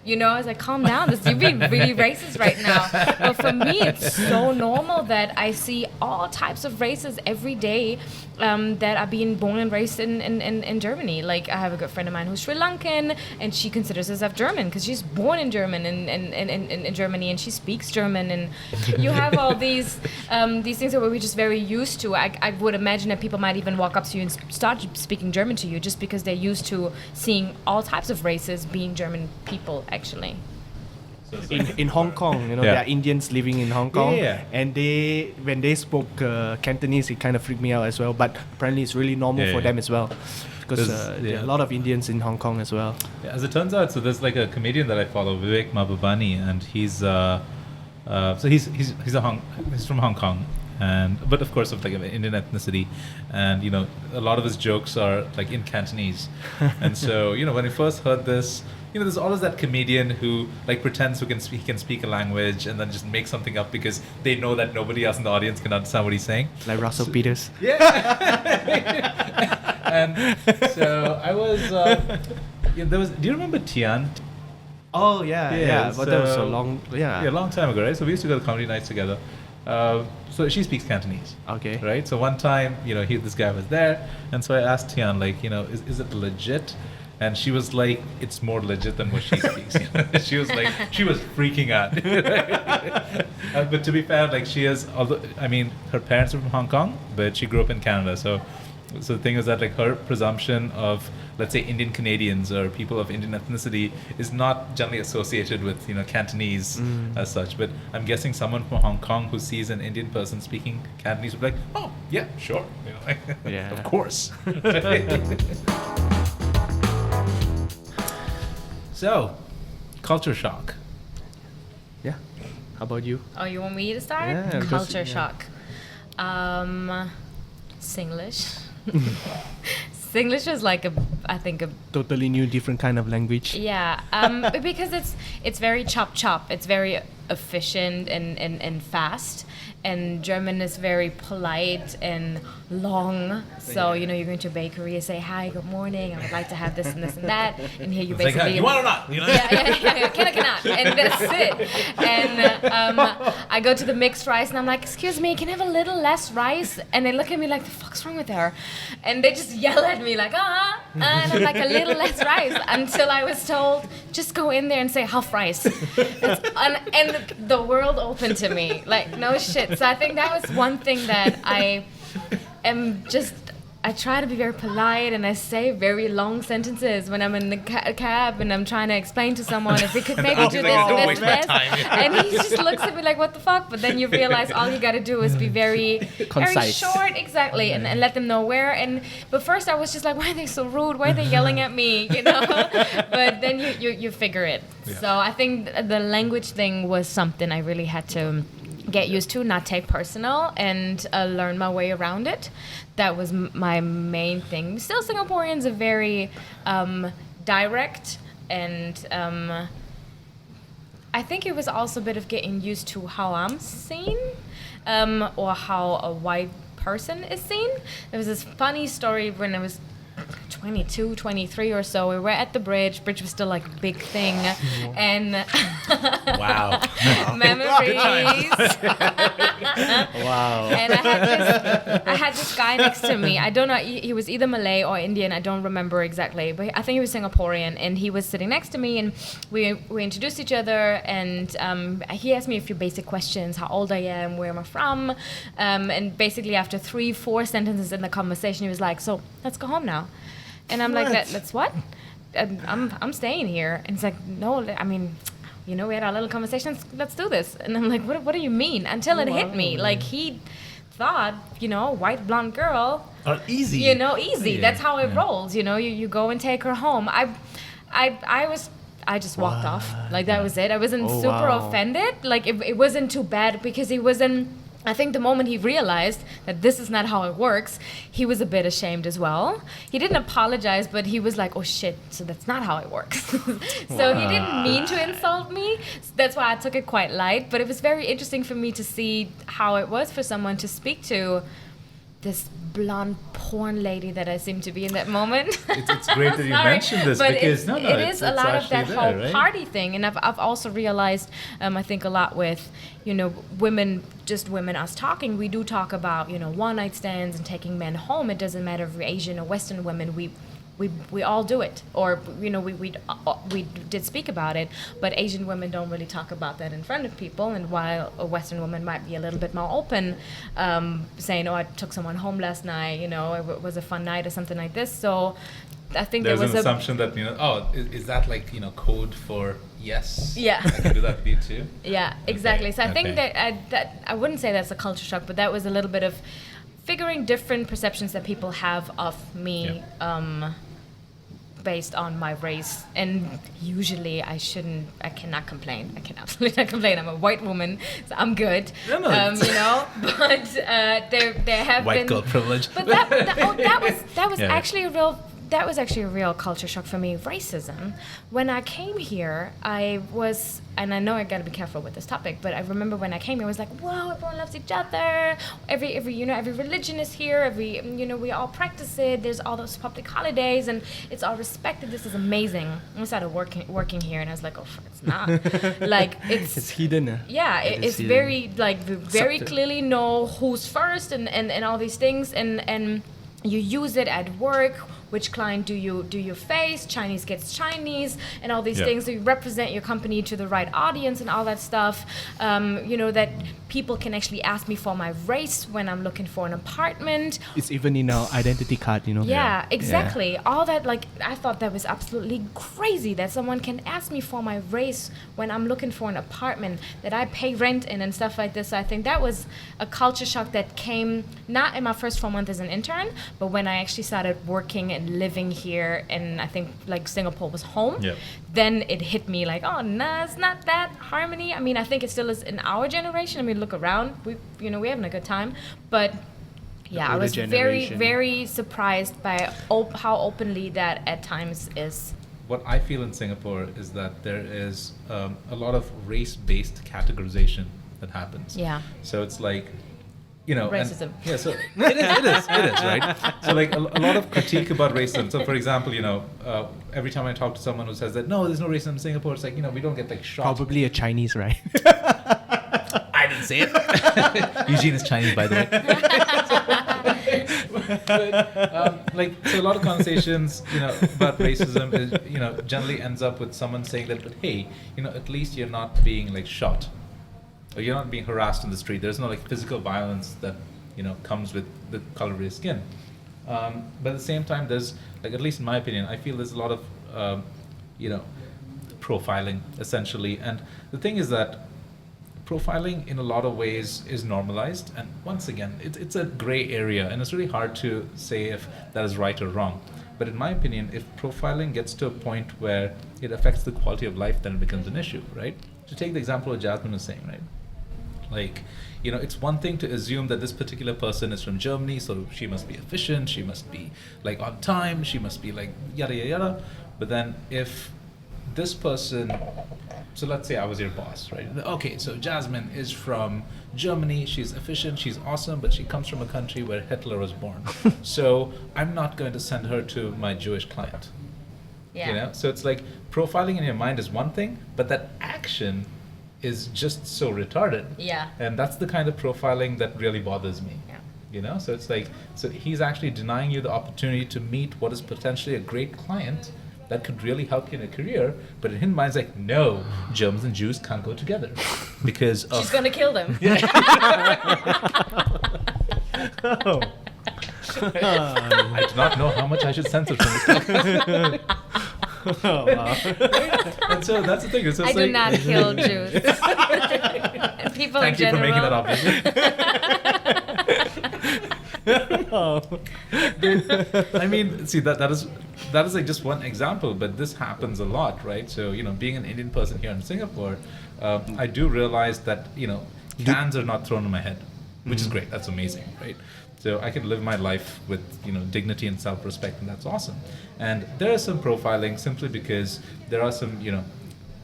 I was like, calm down. You're being really racist right now. But for me, it's so normal that I see all types of races every day that are being born and raised in Germany. Like, I have a good friend of mine who's Sri Lankan, and she considers herself German because she's born in German in Germany, and she speaks German. And you have all these things that we're just very used to. I would imagine that people might even walk up to you and start speaking German to you just because they're used to seeing all types of races being German people, actually. in Hong Kong, Yeah. there are Indians living in Hong Kong, Yeah. and when they spoke Cantonese, it kind of freaked me out as well. But apparently, it's really normal Yeah, for yeah. them as well, because There's- there are a lot of Indians in Hong Kong as well. Yeah, as it turns out, so there's like a comedian that I follow, Vivek Mahbubani, and he's from Hong Kong, but of course of like an Indian ethnicity, and a lot of his jokes are like in Cantonese, and so when I first heard this, there's always that comedian who like pretends he can speak a language and then just make something up because they know that nobody else in the audience can understand what he's saying. Like Russell Peters. Yeah. And so I was. There was. Do you remember Tian? Oh yeah. But that was so so- long. Yeah, a long time ago, right? So we used to go to comedy nights together. So she speaks Cantonese. Okay. Right. So one time, this guy was there, and so I asked Tian, like, is it legit? And she was like, it's more legit than what she speaks. She was like, she was freaking out. But to be fair, like she is, although her parents are from Hong Kong, but she grew up in Canada. So the thing is that like her presumption of, let's say, Indian Canadians or people of Indian ethnicity is not generally associated with Cantonese as such. But I'm guessing someone from Hong Kong who sees an Indian person speaking Cantonese would be like, oh yeah, sure, Yeah. of course. So, culture shock. Yeah. How about you? Oh, you want me to start? Yeah, because- Culture yeah. shock. Singlish. Singlish is like I think a Totally new, different kind of language. yeah, because it's very chop. It's very efficient and fast. And German is very polite and long. So, you're going to a bakery and say, hi, good morning, I would like to have this and this and that. And here you It's like, basically... you want or not? Yeah, can I cannot. And that's it. And I go to the mixed rice and I'm like, excuse me, can I have a little less rice? And they look at me like, the fuck's wrong with her? And they just yell at me like, and I'm like, a little less rice, until I was told, just go in there and say half rice. And the world opened to me, like, no shit. So I think that was one thing that I try to be very polite, and I say very long sentences when I'm in the cab and I'm trying to explain to someone if we could maybe do this Don't and waste this my and this. time. And he just looks at me like, what the fuck? But then you realize all you got to do is be very Concise. short, exactly, and let them know where. But first I was just like, why are they so rude? Why are they yelling at me? But then you figure it. Yeah. So I think the language thing was something I really had to get used to, not take personal, and learn my way around it. That was my main thing. Still, Singaporeans are very direct, and I think it was also a bit of getting used to how I'm seen, or how a white person is seen. There was this funny story when I was 22, 23 or so. We were at the bridge. Bridge was still like a big thing, and Wow. memories. Wow. And I had this guy next to me. I don't know. He was either Malay or Indian. I don't remember exactly, but I think he was Singaporean. And he was sitting next to me, and we introduced each other. And he asked me a few basic questions: how old I am, where am I from, and basically after 3-4 sentences in the conversation, he was like, "So let's go home now." And I'm like, "Let's what?" I'm staying here. And he's like, "No, I mean, you know, we had our little conversations. Let's do this." And I'm like, "What do you mean?" Until it hit me. Like, he thought, you know, white blonde girl. Or easy. You know, easy. Yeah, That's how it yeah. rolls. You know, you go and take her home. I just walked off. Like, that was it. I wasn't Oh, super wow. offended. Like, it wasn't too bad because he wasn't. I think the moment he realized that this is not how it works, he was a bit ashamed as well. He didn't apologize, but he was like, "Oh shit, so that's not how it works." So he didn't mean to insult me. That's why I took it quite light. But it was very interesting for me to see how it was for someone to speak to this blonde porn lady that I seemed to be in that moment. It's great that you Sorry, mentioned this but because it is a lot of that actually whole there, right? party thing, and I've also realized, I think a lot with, you know, women us talking. We do talk about, you know, one night stands and taking men home. It doesn't matter if we're Asian or Western women. We all do it, or you know, we did speak about it, but Asian women don't really talk about that in front of people. And while a Western woman might be a little bit more open, saying, "Oh, I took someone home last night, you know, it was a fun night," or something like this. So I think There's there was an assumption that, you know, oh, is that like, you know, code for yes? Yeah. I can do that for you too. Yeah, exactly. So I think Okay. that I wouldn't say that's a culture shock, but that was a little bit of figuring different perceptions that people have of me. Based on my race, and usually I cannot complain. I can absolutely not complain. I'm a white woman, so I'm good. No, You know, but there have White been girl privilege. But that was Yeah. actually a real culture shock for me. Racism. When I came here, and I know I gotta be careful with this topic, but I remember when I came here, I was like, "Wow, everyone loves each other. Every every religion is here. We all practice it. There's all those public holidays, and it's all respected. This is amazing." And I started working here, and I was like, "Oh, fuck, it's not. Like It's hidden. yeah, It it's is very like we very Subtle. clearly know who's first and all these things, and you use it at work. Which client do you face? Chinese gets Chinese, and all these Yeah. things. So you represent your company to the right audience and all that stuff. You know, that people can actually ask me for my race when I'm looking for an apartment. It's even in our identity card, you know. Yeah, exactly. All that, like, I thought that was absolutely crazy that someone can ask me for my race when I'm looking for an apartment that I pay rent in and stuff like this. So I think that was a culture shock that came not in my first 4 months as an intern, but when I actually started working and living here, and I think like Singapore was home. Yeah. Then it hit me like, oh, no, it's not that harmony. I mean, I think it still is in our generation. I mean, look around, we're having a good time, but yeah, I older was very, generation. very surprised by how openly that at times is. What I feel in Singapore is that there is a lot of race-based categorization that happens. Yeah. So it's like, you know, and- Racism. yeah, so it is, right? So like a lot of critique about racism. So for example, you know, every time I talk to someone who says that no, there's no racism in Singapore, it's like, you know, we don't get like shot. Probably a Chinese, right? I didn't say it. Eugene is Chinese, by the way. But, like, so a lot of conversations, you know, about racism is, you know, generally ends up with someone saying that, but hey, you know, at least you're not being like shot, or you're not being harassed in the street. There's no like physical violence that, you know, comes with the color of your skin. But at the same time, there's like, at least in my opinion, I feel there's a lot of, you know, profiling essentially. And the thing is that profiling in a lot of ways is normalized, and once again it's a gray area, and it's really hard to say if that is right or wrong. But in my opinion, if profiling gets to a point where it affects the quality of life, then it becomes an issue, right? To take the example of Jasmine was saying, right, Like, it's one thing to assume that this particular person is from Germany, so she must be efficient, she must be like on time, she must be like yada yada yada. But then if this person, so let's say I was your boss, right? Okay, so Jasmine is from Germany, she's efficient, she's awesome, but she comes from a country where Hitler was born. So I'm not going to send her to my Jewish client. Yeah. So it's like profiling in your mind is one thing, but that action is just so retarded. Yeah. And that's the kind of profiling that really bothers me. Yeah. So it's like, so he's actually denying you the opportunity to meet what is potentially a great client that could really help you in a career, but in his mind, it's like, no, Germans and Jews can't go together because of... She's gonna kill them. Oh. I do not know how much I should censor from this. Oh, wow. And so that's the thing. It's just I do like, not kill Jews. And people Thank in you for general. making that obvious. I mean, see, that is like just one example, but this happens a lot, right? So, being an Indian person here in Singapore, I do realize that, cans are not thrown on my head, which is great. That's amazing, right? So I can live my life with, dignity and self-respect, and that's awesome. And there is some profiling simply because there are some,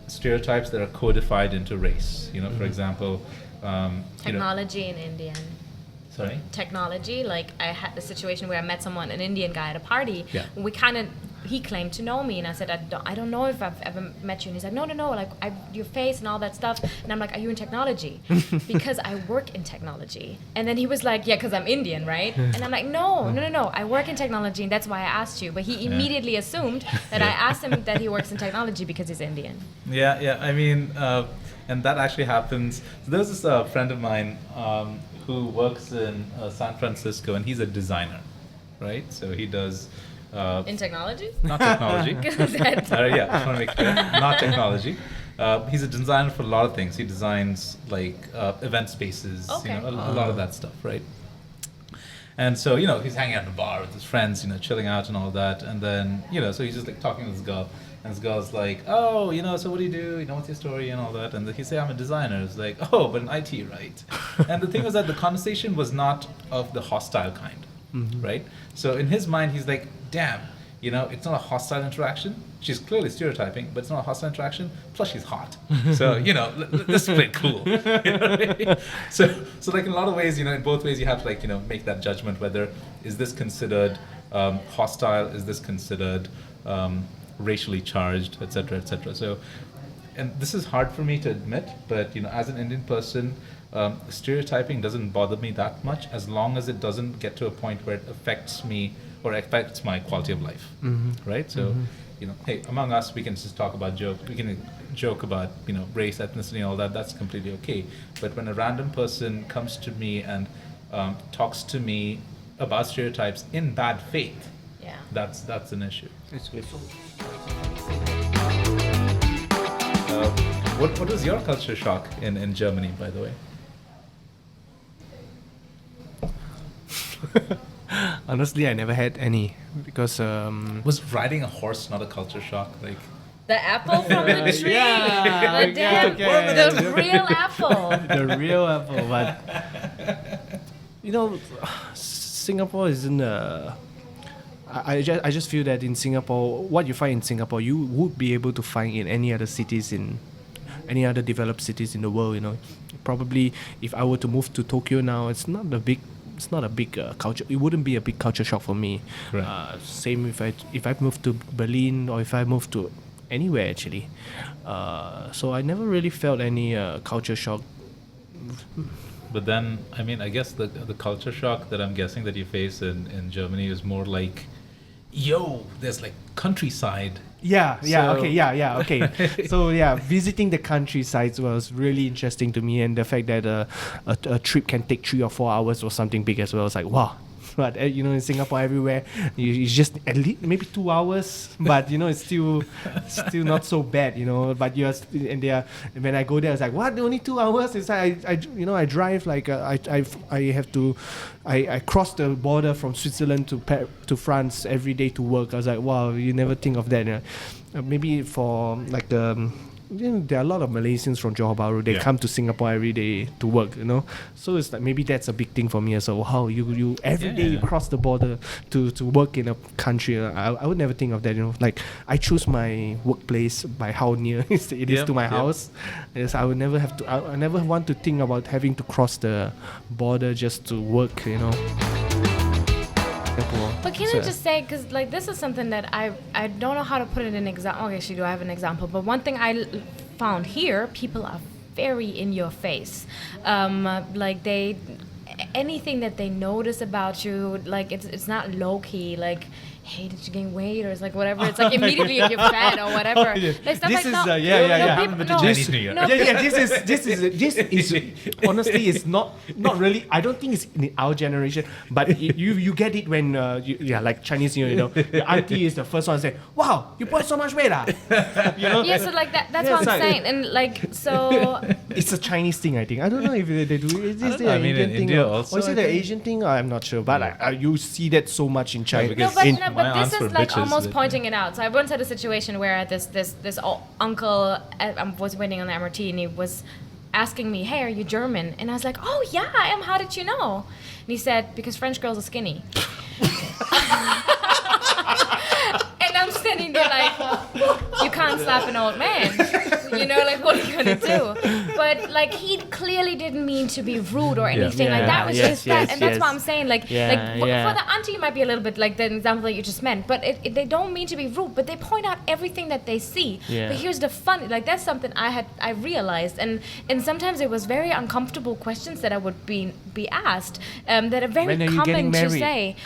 stereotypes that are codified into race. For example, Technology in Indian. Sorry? Technology, like I had the situation where I met someone, an Indian guy at a party. Yeah. He claimed to know me, and I said, I don't know if I've ever met you. And he's like, no, like your face and all that stuff. And I'm like, are you in technology? Because I work in technology. And then he was like, yeah, because I'm Indian, right? And I'm like, no, I work in technology, and that's why I asked you. But he immediately assumed that I asked him that he works in technology because he's Indian. Yeah. I mean, and that actually happens. So there's this friend of mine who works in San Francisco, and he's a designer, right? So he does... in technology? Not technology. Yeah, I just want to make clear. Not technology. He's a designer for a lot of things. He designs like event spaces, Okay. a lot of that stuff, right? And so, he's hanging out in a bar with his friends, chilling out and all that. And then, so he's just like talking to this girl. And this girl's like, oh, so what do you do? What's your story and all that? And he say, I'm a designer. It's like, oh, but in IT, right? And the thing was that the conversation was not of the hostile kind, right? So in his mind, he's like, damn, it's not a hostile interaction. She's clearly stereotyping, but it's not a hostile interaction. Plus, she's hot. So, let's play it cool. You know what I mean? So like in a lot of ways, in both ways, you have to like, make that judgment whether is this considered hostile, is this considered racially charged, etc., etc. So, and this is hard for me to admit, but as an Indian person, stereotyping doesn't bother me that much as long as it doesn't get to a point where it affects me or affects my quality of life, right? So, hey, among us, we can just talk about we can joke about, race, ethnicity, and all that. That's completely okay. But when a random person comes to me and talks to me about stereotypes in bad faith, that's an issue. It's good. What was your culture shock in Germany, by the way? Honestly, I never had any because Was riding a horse not a culture shock? Like The apple from the tree. Yeah, The damn, okay. the real apple. the real apple, but Singapore isn't I just feel that in Singapore, what you find in Singapore, you would be able to find in any other cities, in any other developed cities in the world. Probably if I were to move to Tokyo now, it's not a big culture. It wouldn't be a big culture shock for me. Right. Same if I moved to Berlin or if I moved to anywhere actually. So I never really felt any culture shock. But then, I mean, I guess the culture shock that I'm guessing that you face in Germany is more like, there's like countryside. Okay. So visiting the countryside was really interesting to me, and the fact that a trip can take 3 or 4 hours was something big as well. It's like, wow. But in Singapore, everywhere it's just at least maybe 2 hours, but it's still not so bad, But when I go there, it's like, what? Only 2 hours? It's like I drive like I cross the border from Switzerland to France every day to work. I was like, wow, you never think of that. Maybe for like the there are a lot of Malaysians from Johor Bahru. They come to Singapore every day to work, So it's like maybe that's a big thing for me as well. Wow, you every day you cross the border to work in a country. I would never think of that, Like I choose my workplace by how near it is to my house. Yes, I would never have to. I never want to think about having to cross the border just to work, But can I just say, because like this is something that I don't know how to put it in example. Okay, actually, do I have an example? But one thing I found here, people are very in your face. Like anything that they notice about you, like it's not low key. Like, hey, did you gain weight, or it's like whatever. It's like immediately if you're fat or whatever. Like stuff This like is that. This is honestly it's not really. I don't think it's in our generation, but you get it when like Chinese New Year, the auntie is the first one to say, "Wow, you put so much weight, Yeah, so like that's what I'm saying, and like so. It's a Chinese thing, I think. I don't know if they do it. Is this the I mean, Indian in thing India or also, is it I the think. Asian thing? I'm not sure, but you see that so much in China. because But my this answer is like bitches almost with- pointing it out. So I once had a situation where this uncle was waiting on the MRT, and he was asking me, "Hey, are you German?" And I was like, "Oh yeah, I am. How did you know?" And he said, "Because French girls are skinny." And I'm standing there like, you can't slap an old man. Like what are you gonna do? But like he clearly didn't mean to be rude or anything like that. It was just that, and that's what I'm saying. Like, for the auntie, it might be a little bit like the example that you just meant, but they don't mean to be rude, but they point out everything that they see. Yeah. But here's the fun, like that's something I realized, and sometimes it was very uncomfortable questions that I would be asked, that are very When are you getting common to married? say.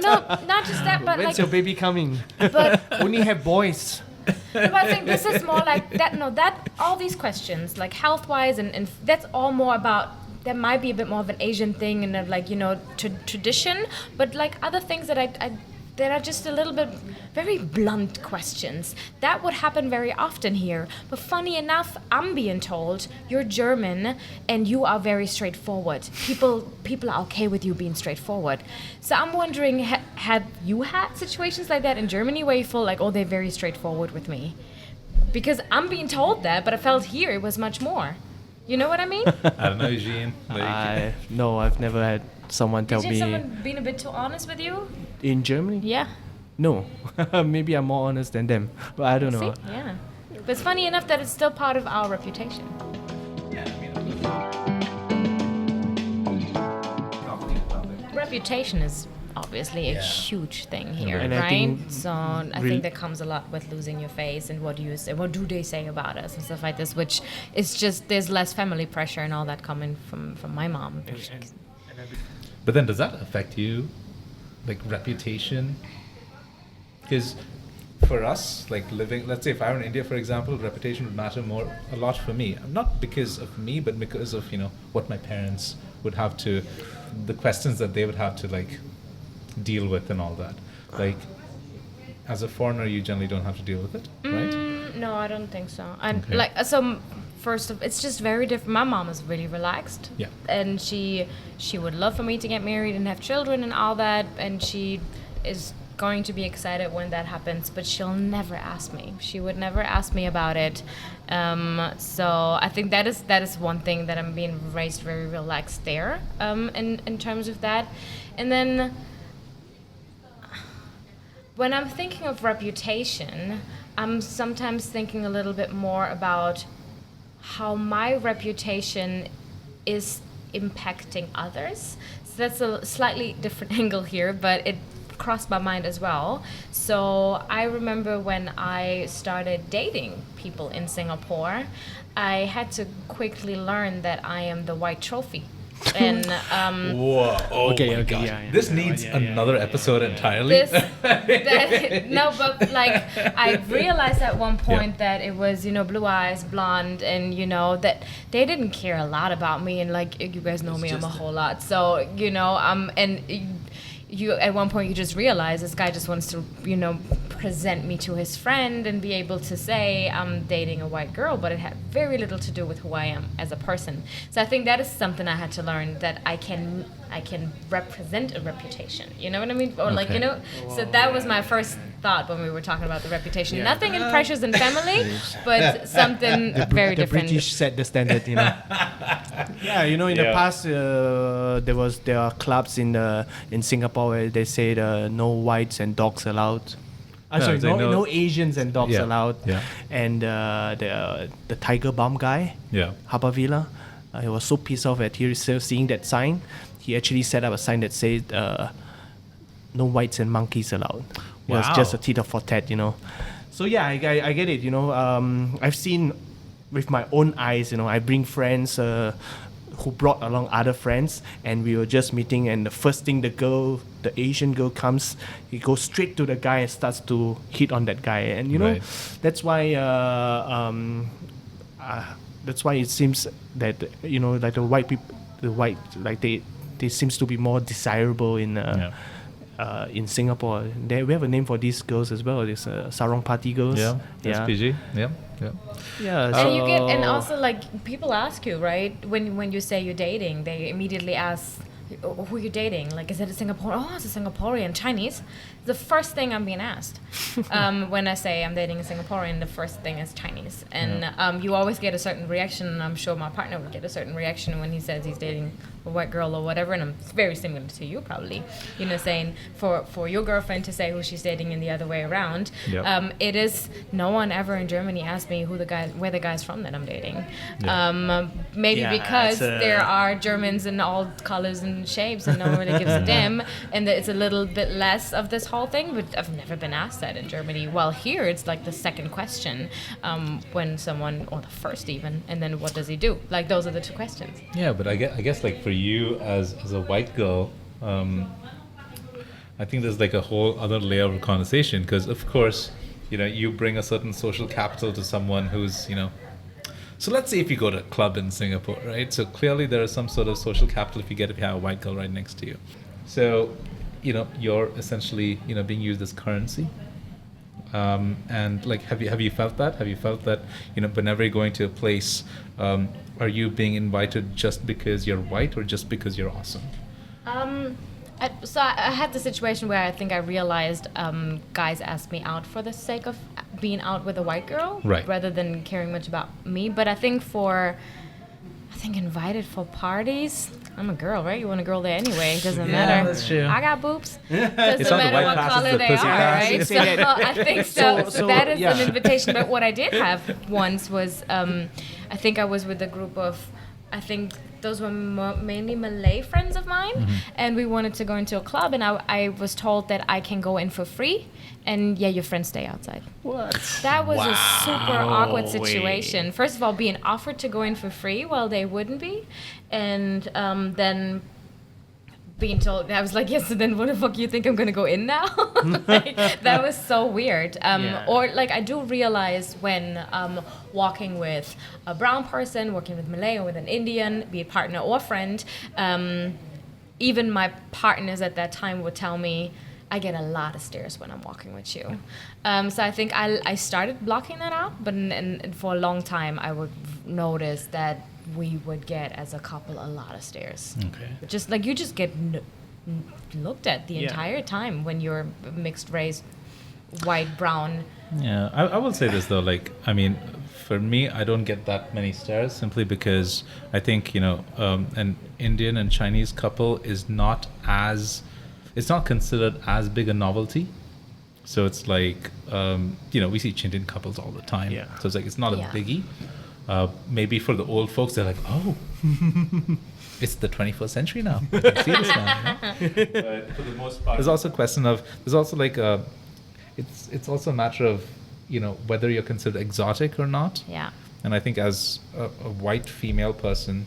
No, not just that, but When's like. your baby coming? But Only have boys. but I think this is more like that. No, that all these questions, like health-wise, and that's all more about. That might be a bit more of an Asian thing and tradition, but like other things that that are just a little bit very blunt questions. That would happen very often here. But funny enough, I'm being told you're German and you are very straightforward. People are okay with you being straightforward. So I'm wondering, have you had situations like that in Germany where you feel like, oh, they're very straightforward with me? Because I'm being told that, but I felt here it was much more. You know what I mean? I don't know, Eugene. No, I've never had someone tell Did me someone been a bit too honest with you? in Germany. Yeah. No, maybe I'm more honest than them, but I don't know. See? Yeah. But it's funny enough that it's still part of our reputation. Reputation is obviously a huge thing here, And I right? think So I think that comes a lot with losing your face and what do you say, what do they say about us and stuff like this, which is just there's less family pressure and all that coming from my mom. But then does that affect you? Like reputation? Because for us, like living, let's say if I were in India, for example, reputation would matter a lot for me. Not because of me, but because of, what my parents would have to, the questions that they would have to like deal with and all that. Like, as a foreigner, you generally don't have to deal with it, right? No, I don't think so. And Okay. first of, it's just very different. My mom is really relaxed. Yeah. And she would love for me to get married and have children and all that, and she is going to be excited when that happens, but she'll never ask me. She would never ask me about it. So I think that is one thing that I'm being raised very relaxed there, in terms of that. And then when I'm thinking of reputation, I'm sometimes thinking a little bit more about how my reputation is impacting others. So that's a slightly different angle here, but it crossed my mind as well. So I remember when I started dating people in Singapore, I had to quickly learn that I am the white trophy. And Whoa! Oh Okay, my okay, gosh. yeah, This needs another episode entirely. but like I realized at one point that it was blue eyes, blonde, and that they didn't care a lot about me, and like you guys know me, I'm a whole lot, so and you at one point you just realize this guy just wants to present me to his friend and be able to say I'm dating a white girl, but it had very little to do with who I am as a person. So I think that is something I had to learn, that I can I can represent a reputation. You know what I mean? Or like, Okay. you know, so that was my first thought when we were talking about the reputation. Nothing in Precious and Family, but something very The different. British set the standard, you know. Yeah, you know, in the Yeah. past, there are clubs in Singapore where they say no whites and dogs allowed. Sorry, they no know- Asians and dogs Yeah, allowed. yeah. And the Tiger Balm guy, Yeah. Haber Villa, he was so pissed off at seeing that sign. He actually set up a sign that said no whites and monkeys allowed. It was Wow. just a tit for tat, you know. So yeah, I get it. You know, I've seen with my own eyes. You know, I bring friends who brought along other friends, and we were just meeting. And the first thing the Asian girl comes, he goes straight to the guy and starts to hit on that guy. And you know, Right. that's why. That's why it seems that, you know, like they seems to be more desirable in Singapore. We have a name for these girls as well. These sarong party girls. Yeah. yeah, SPG. Yeah. Yeah. yeah. And you get, and so- also like people ask you, right? When you say you're dating, they immediately ask who you're dating. Like, is it a Singaporean? Oh, it's a Singaporean. Chinese. The first thing I'm being asked when I say I'm dating a Singaporean, the first thing is Chinese, and you always get a certain reaction. And I'm sure my partner would get a certain reaction when he says he's dating a white girl or whatever. And it's very similar to you, probably. You know, saying for your girlfriend to say who she's dating and the other way around. Yep. It is, no one ever in Germany asked me where the guy's from that I'm dating. Yeah. Maybe Yeah, because it's, there are Germans in all colors and shapes and no one really gives a damn, and that it's a little bit less of this whole thing. But I've never been asked that in Germany. While here it's like the second question when someone, or the first even, and then what does he do? Like, those are the two questions. Yeah, but I guess like for you as a white girl, I think there's like a whole other layer of conversation, because of course, you know, you bring a certain social capital to someone who's, you know, so let's say if you go to a club in Singapore, right? So clearly there is some sort of social capital if you have a white girl right next to you. So, you know, you're essentially, you know, being used as currency. And like, have you felt that? Have you felt that, you know, whenever you're going to a place, are you being invited just because you're white or just because you're awesome? So I had the situation where I think I realized guys asked me out for the sake of being out with a white girl, Right. rather than caring much about me. But I think invited for parties. I'm a girl, right? You want a girl there anyway. It doesn't matter. that's true. I got boobs. It's Doesn't not the matter white what pass, it's color the they pussy are, pass. right? Say So that. I think so. So, That is an yeah. invitation. But what I did have once was, I think I was with a group of, I think those were mainly Malay friends of mine, and we wanted to go into a club, and I was told that I can go in for free, and yeah, your friends stay outside. What? That was a super awkward way. situation. First of all, being offered to go in for free while they wouldn't be, and then being told, I was like, yes, so then what the fuck you think I'm gonna go in now? Like, that was so weird. Yeah. Or like, I do realize when walking with a brown person, working with Malay or with an Indian, be it partner or friend, even my partners at that time would tell me, I get a lot of stares when I'm walking with you. So I think I started blocking that out, but for a long time I would notice that we would get, as a couple, a lot of stares. Okay. Just like, you just get looked at the Yeah. entire time when you're mixed race, white, brown. Yeah, I will say this though, like, I mean, for me, I don't get that many stares simply because I think, you know, an Indian and Chinese couple is not considered as big a novelty. So it's like, you know, we see Indian couples all the time. Yeah. So it's like, it's not Yeah. a biggie. Maybe for the old folks, they're like, oh, it's the 21st century now. I can see this now. You know? But for the most part, there's also a question of, there's also like it's also a matter of, you know, whether you're considered exotic or not. Yeah. And I think as a white female person,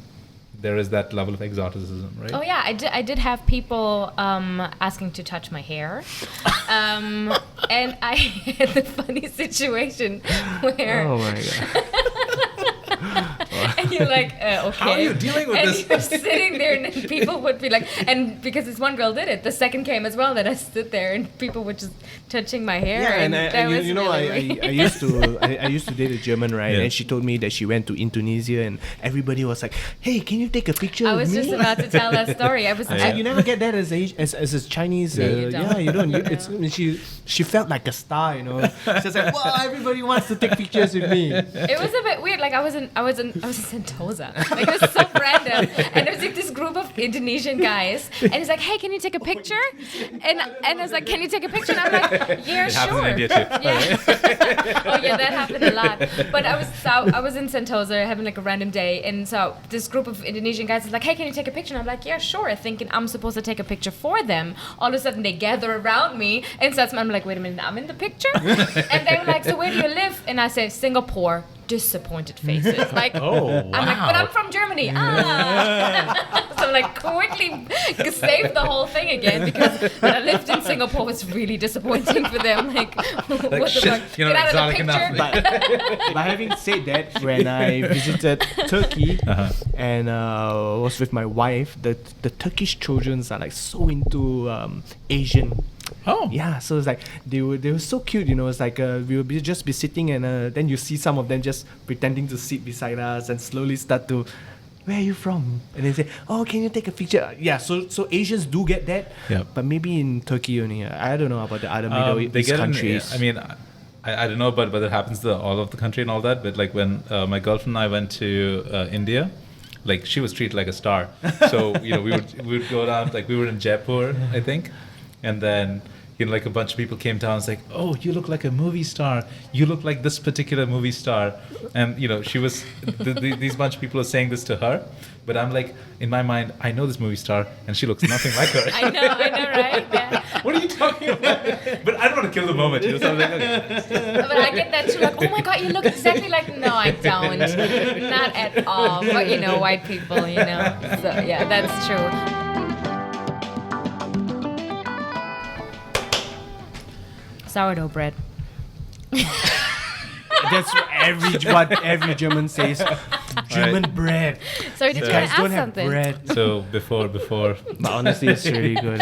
there is that level of exoticism, right? Oh yeah, I did have people asking to touch my hair, and I had the funny situation where Oh my god. and you're like, okay. How are you dealing with and this? you're sitting there, and then people would be like, and because this one girl did it, the second came as well. That I stood there, and people were just touching my hair. Yeah, and that was really I used to date a German, right? Yeah. And she told me that she went to Indonesia, and everybody was like, "Hey, can you take a picture I of was me?" just about to tell that story. I was. And you never get that as a Chinese. Yeah, you don't. Yeah, you don't. No. She felt like a star, you know. She's like, "Wow, everybody wants to take pictures with me." It was a bit weird. Like I was in Sentosa. Like it was so random, and there was like this group of Indonesian guys, and he's like, "Hey, can you take a picture?" And I was like, "Can you take a picture?" And I'm like, "Yeah, It sure." happens in India too. Yeah. Oh yeah, that happened a lot. But I was in Sentosa having like a random day, and so this group of Indonesian guys is like, "Hey, can you take a picture?" And I'm like, "Yeah, sure." Thinking I'm supposed to take a picture for them. All of a sudden they gather around me, and so I'm like, "Wait a minute, I'm in the picture?" And they were like, "So where do you live?" And I say, "Singapore." Disappointed faces. Like, Oh, I'm like, "But I'm from Germany." So like quickly save the whole thing again because when I lived in Singapore was really disappointing for them. Like, what the shit, fuck? you're not Get out of exotic the enough. picture. But having said that, when I visited Turkey and was with my wife, the Turkish children are like so into Asian. Oh. Yeah, so it's like they were so cute, you know. It's like we would just be sitting, and then you see some of them just pretending to sit beside us and slowly start to, "Where are you from?" And they say, "Oh, can you take a picture?" Yeah, so Asians do get that, Yep. but maybe in Turkey only. I don't know about the other Middle They East get countries. I mean, I don't know, but it happens to all of the country and all that. But like when my girlfriend and I went to India, like she was treated like a star. So we would go down, like we were in Jaipur, I think, and then like a bunch of people came down and was like, "Oh, you look like a movie star. You look like this particular movie star." And she was these bunch of people are saying this to her, but I'm like, in my mind, I know this movie star, and she looks nothing like her. I know, right? Yeah. What are you talking about? But I don't want to kill the moment. So I'm like, okay. But I get that too. Like, "Oh my god, you look exactly like." No, I don't. Not at all. But white people. So yeah, that's true. Sourdough bread. That's what every German says. German bread. Sorry, did you Guys want to don't ask have something? bread. So before, But honestly, it's really good.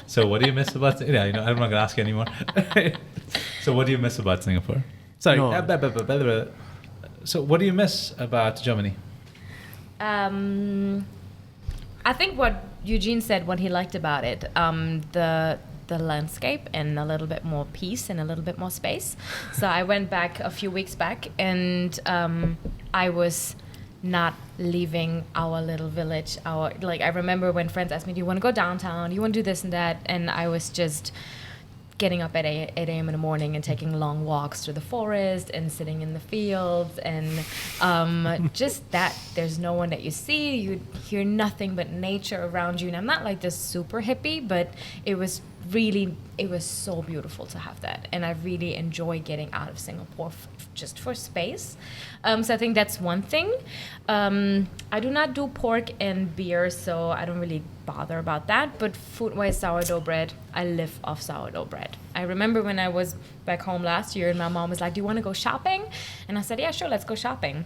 so what do you miss about? Yeah, I'm not gonna ask you anymore. So what do you miss about Singapore? Sorry. No. So what do you miss about Germany? I think what Eugene said, what he liked about it, the landscape and a little bit more peace and a little bit more space. So I went back a few weeks back, and I was not leaving our little village. I remember when friends asked me, "Do you want to go downtown? Do you want to do this and that?" And I was just getting up at 8 a.m. in the morning and taking long walks through the forest and sitting in the fields and just that there's no one that you see, you hear nothing but nature around you. And I'm not like this super hippie, but it was so beautiful to have that. And I really enjoy getting out of Singapore just for space. So I think that's one thing. I do not do pork and beer, so I don't really bother about that. But food-wise, sourdough bread, I live off sourdough bread. I remember when I was back home last year and my mom was like, "Do you want to go shopping?" And I said, "Yeah, sure, let's go shopping."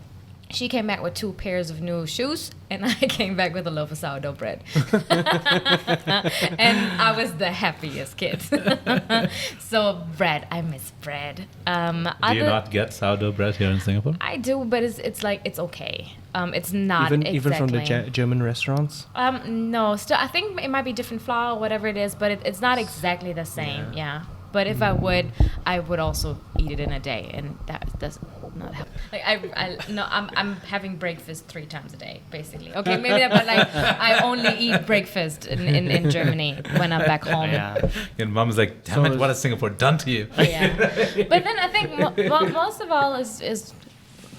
She came back with 2 pairs of new shoes, and I came back with a loaf of sourdough bread. And I was the happiest kid. So bread, I miss bread. Do you not get sourdough bread here in Singapore? I do, but it's okay. It's not Even from the exactly. German restaurants. No, still I think it might be different flour, whatever it is, but it's not exactly the same. Yeah. But if I would also eat it in a day, and that does not happen. Like I'm having breakfast 3 times a day, basically. Okay, maybe that, but like I only eat breakfast in Germany when I'm back home. Yeah. And mom's like, "Damn it, what has Singapore done to you?" Yeah. But then I think most of all is.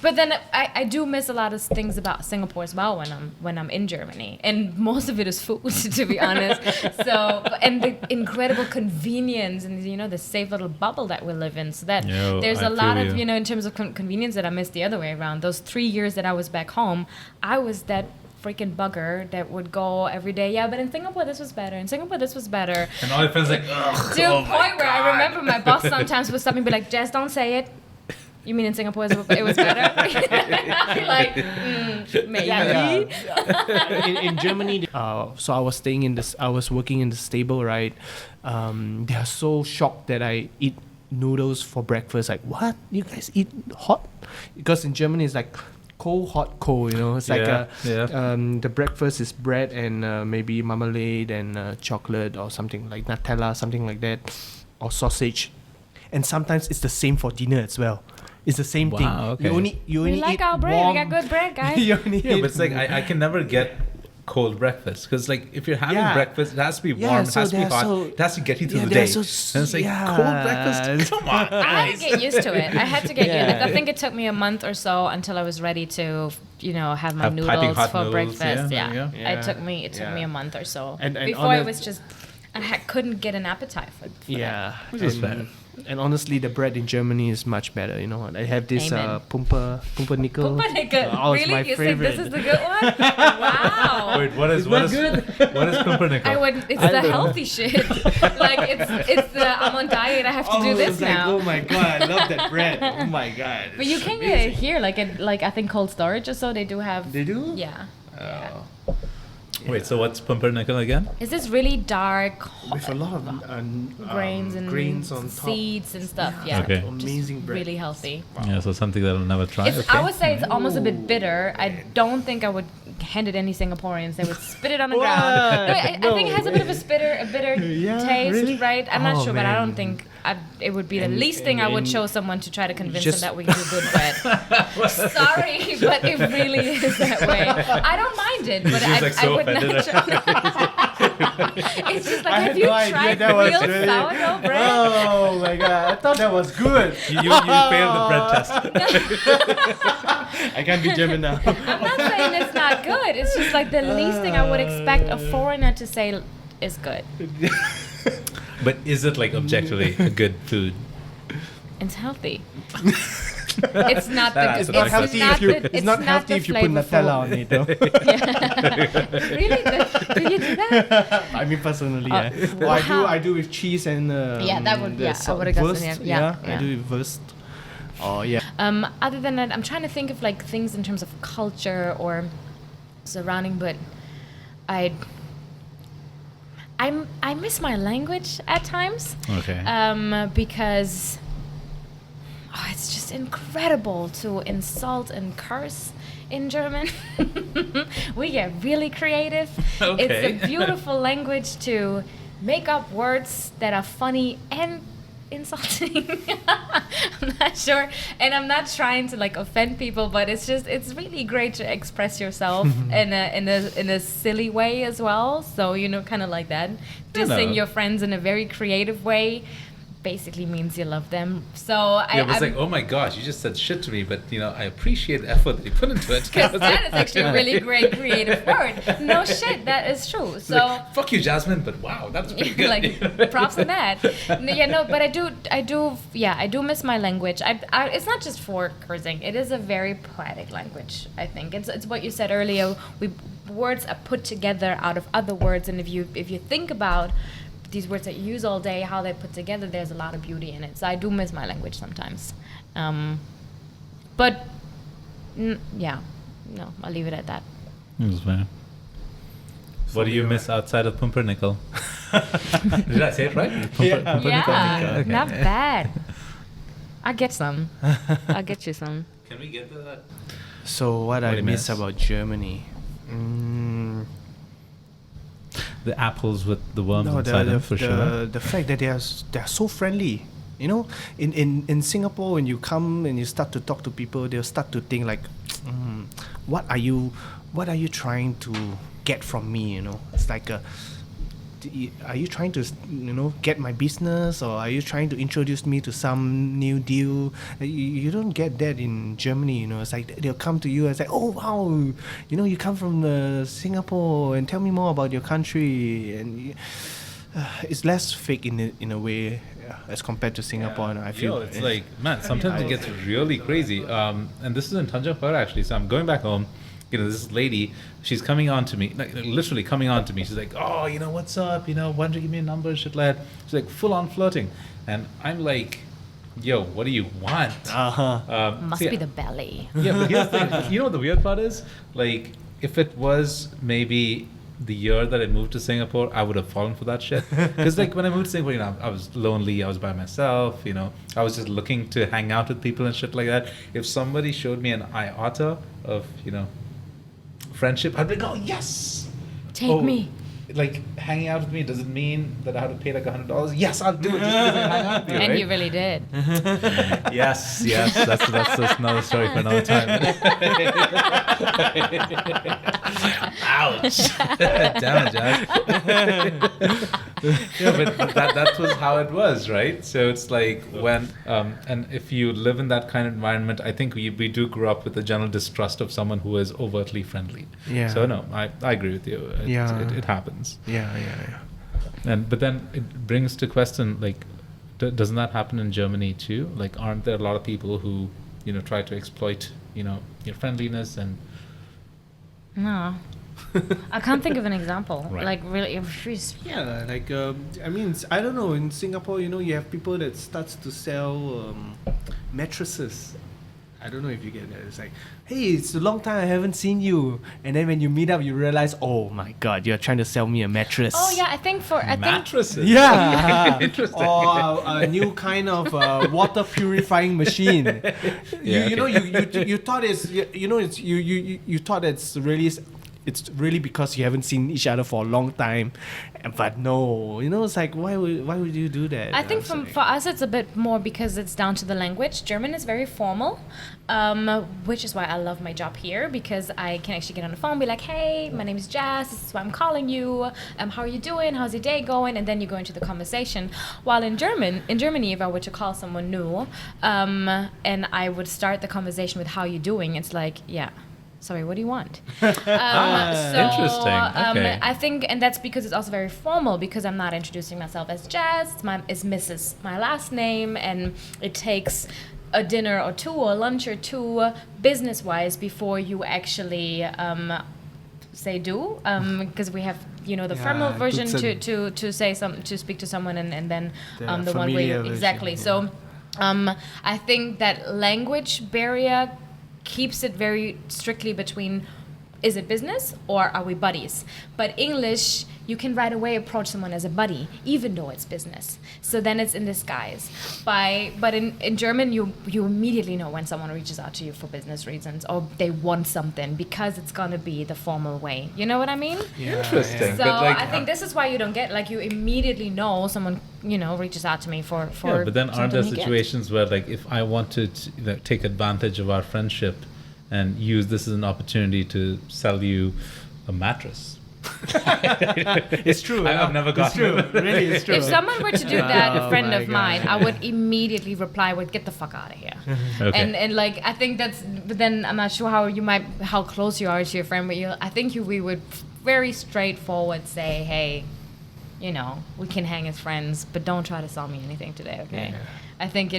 But then I do miss a lot of things about Singapore as well when I'm in Germany, and most of it is food, to be honest. So and the incredible convenience and the safe little bubble that we live in. So that there's a lot of in terms of convenience that I miss the other way around. Those 3 years that I was back home, I was that freaking bugger that would go every day. Yeah, but in Singapore this was better. In Singapore this was better. And all your friends like, "Ugh." To a point where I remember my boss sometimes would stop me and be like, "Jess, don't say it." You mean in Singapore it was better? I feel like maybe. In Germany, so I was staying in this. I was working in the stable, right? They are so shocked that I eat noodles for breakfast. Like, what? You guys eat hot? Because in Germany it's like cold, hot, cold. You know, it's like the breakfast is bread and maybe marmalade and chocolate or something like Nutella, something like that, or sausage. And sometimes it's the same for dinner as well. It's the same thing. Okay. You only We like eat our bread. warm. We got good bread, guys. You only Yeah, eat but it's like I can never get cold breakfast because like if you're having breakfast, it has to be warm, it so has to be they're hot, so- it has to get you through the they're day. so And it's like cold breakfast. Come on, I had to get used to it. I had to get used. Yeah. I think it took me a month or so until I was ready to, have my Have piping noodles hot for noodles, breakfast. yeah, Yeah. yeah. It took me a month or so. And before it was just I couldn't get an appetite for that. Yeah, Which is fair. And honestly, the bread in Germany is much better. You know, I have this Amen. pumpernickel. Pumpernickel. Oh, it's Really? my You favorite. said this is the good one? Wow. Wait, what is pumpernickel? I would. It's the healthy shit. Like I'm on diet. I have to do this now. oh my god, I love that bread. Oh my god. But you can get it here, like I think cold storage or so. They do have. They do? Yeah. Wait, so what's pumpernickel again? Is this really dark With a lot of grains and grains on top. seeds and stuff? Yeah. Okay. Amazing bread. Really healthy. Yeah, so something that I'll never try. It's, Okay. I would say it's almost a bit bitter. I don't think I would hand it any Singaporeans. They would spit it on the ground. No, I think it has a bit of a bitter Yeah, taste, really? right? I'm not Oh, sure, but I don't man. think it would be the And- least thing I would and- show someone to try to convince them just- that we can do good bread. Sorry, but it really is that way. I don't mind it, but She's like I so would offended. not. It's just like, I have had you no idea tried that was real really- sourdough bread? Oh my god, I thought that was good. You failed the bread test. I can't be German now. I'm not saying it's not good. It's just like the least thing I would expect a foreigner to say is good. But is it like objectively a good food? It's healthy. It's not That's the not it's healthy not if you, the, it's not healthy the if you put flavorful- Nutella on it though. Really? Do you do that? I mean personally, yeah. Well, I do with cheese and Yeah, that would- the yeah, I would've guessed wurst, it, yeah, I yeah. do with wurst. Oh yeah. Other than that, I'm trying to think of like things in terms of culture or surrounding, but I miss my language at times. Okay. Because it's just incredible to insult and curse in German. We get really creative. Okay. It's a beautiful language to make up words that are funny and insulting. I'm not sure, and I'm not trying to like offend people, but it's really great to express yourself in a silly way as well. So kind of like that, dissing your friends in a very creative way basically means you love them. So Yeah, but it's like, oh my gosh, you just said shit to me, but I appreciate the effort that you put into it. because that is actually a really great creative word. No shit, that is true. It's So. like, fuck you, Jasmine, but wow, that's pretty good. Like props on that. But I do miss my language. It's not just for cursing. It is a very poetic language. I think it's what you said earlier. Words are put together out of other words, and if you think about these words that you use all day, how they're put together, there's a lot of beauty in it. So I do miss my language sometimes. But no, I'll leave it at that. That's fair. What do you miss outside of pumpernickel? Did I say it right? Pumpernickel? Yeah, Okay. not bad. I'll get some. I'll get you some. Can we get to that? So what do I you miss miss? about Germany? The apples with the worms No, inside them, for sure. the fact that they're so friendly. In Singapore, when you come and you start to talk to people, they'll start to think like, what are you trying to get from me? It's like are you trying to get my business, or are you trying to introduce me to some new deal? You don't get that in Germany. It's like they'll come to you and say, oh wow, you come from Singapore, and tell me more about your country. And it's less fake in a way as compared to Singapore. And I feel it's like, man, sometimes it gets really crazy. And this is in Tanjore actually. So I'm going back home. This lady, she's coming on to me, like literally coming on to me. She's like, oh, what's up? Why don't you give me a number, shit lad? She's like full on flirting. And I'm like, yo, what do you want? Must see, be the belly. Yeah, but here's the thing. You know what the weird part is? Like, if it was maybe the year that I moved to Singapore, I would have fallen for that shit. Because like when I moved to Singapore, I was lonely, I was by myself, I was just looking to hang out with people and shit like that. If somebody showed me an iota of, friendship, I'd be like, oh, yes! Take me. Like, hanging out with me, does it mean that I have to pay like $100? Yes, I'll do it just because I hang out with you, And right? you really did. Yes, that's another story for another time. Ouch! Damn it, Jack. Yeah, but that was how it was, right? So it's like when and if you live in that kind of environment, I think we do grow up with a general distrust of someone who is overtly friendly. Yeah. So no, I agree with you. It happens. Yeah. But then it brings to question, like, doesn't that happen in Germany too? Like, aren't there a lot of people who, try to exploit, your friendliness and... No. I can't think of an example. Right. Like, really, she's... Yeah, like I don't know. In Singapore, you have people that starts to sell mattresses. I don't know if you get that. It's like, hey, it's a long time I haven't seen you, and then when you meet up, you realize, oh my god, you're trying to sell me a mattress. Oh, yeah, I think... Mattresses? Yeah. Interesting. Or a new kind of water purifying machine. Yeah, You thought you thought it's really because you haven't seen each other for a long time, but no, it's like why would you do that? I think for us it's a bit more because it's down to the language. German is very formal, which is why I love my job here, because I can actually get on the phone and be like, hey, my name is Jazz, this is why I'm calling you, how are you doing, how's your day going, and then you go into the conversation. While in Germany, if I were to call someone new, and I would start the conversation with how you doing, it's like, yeah, sorry, what do you want? Interesting. Okay. I think, and that's because it's also very formal, because I'm not introducing myself as Jazz, it's Mrs. my last name, and it takes a dinner or two or lunch or two business-wise before you actually say do, because we have the formal version to say to speak to someone, and then the one where you exactly. Yeah. So I think that language barrier keeps it very strictly between, is it business or are we buddies? But English, you can right away approach someone as a buddy, even though it's business. So then it's in disguise. But in German, you immediately know when someone reaches out to you for business reasons or they want something, because it's going to be the formal way. You know what I mean? Yeah, Interesting. So But I think this is why you don't get, like, you immediately know someone, reaches out to me for yeah, but then aren't there something he situations where, like, if I wanted to take advantage of our friendship and use this as an opportunity to sell you a mattress? It's true. I've never gotten it. Really, it's true. If someone were to do that, a friend my of mine, God. I would immediately reply with, get the fuck out of here. Okay. And like, I think but then I'm not sure how close you are to your friend, but I think we would very straightforward say, hey, we can hang as friends, but don't try to sell me anything today, okay? Yeah. I think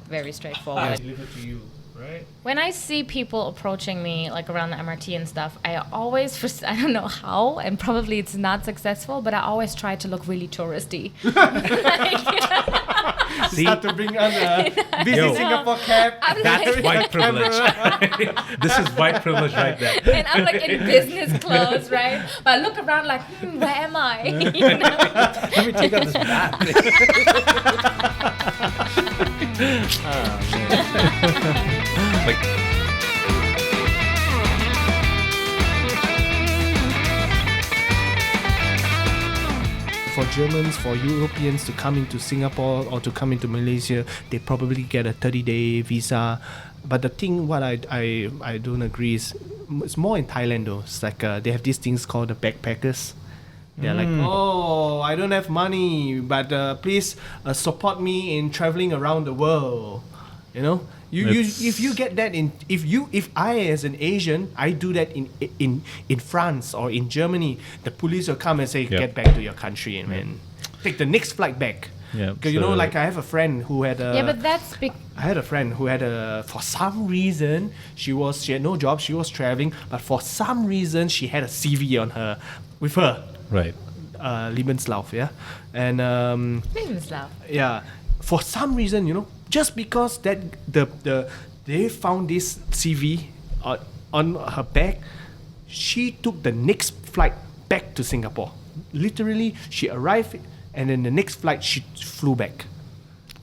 very straightforward. I deliver to you, right? When I see people approaching me, like around the MRT and stuff, I always, I don't know how, and probably it's not successful, but I always try to look really touristy. Start to bring on a busy Singapore cab. That's white privilege. This is white privilege right there. And I'm like in business clothes, right? But I look around like, where am I? Let me take out this bag. Like, for Germans, for Europeans to come into Singapore or to come into Malaysia, they probably get a 30-day visa. But the thing, what I don't agree is, it's more in Thailand though. It's like they have these things called the backpackers. They're like, oh, I don't have money, but please support me in traveling around the world. If you get that if I as an Asian, I do that in France or in Germany, the police will come and say, get back to your country and man, take the next flight back. Yeah, Because like I have a friend who had a. Yeah, but that's big. I had a friend who had for some reason, she had no job, she was traveling, but for some reason she had a CV on her, with her. right. Lebenslauf, yeah? And Lebenslauf. yeah, for some reason, just because that they found this CV on her bag, she took the next flight back to Singapore. Literally, she arrived, and then the next flight she flew back.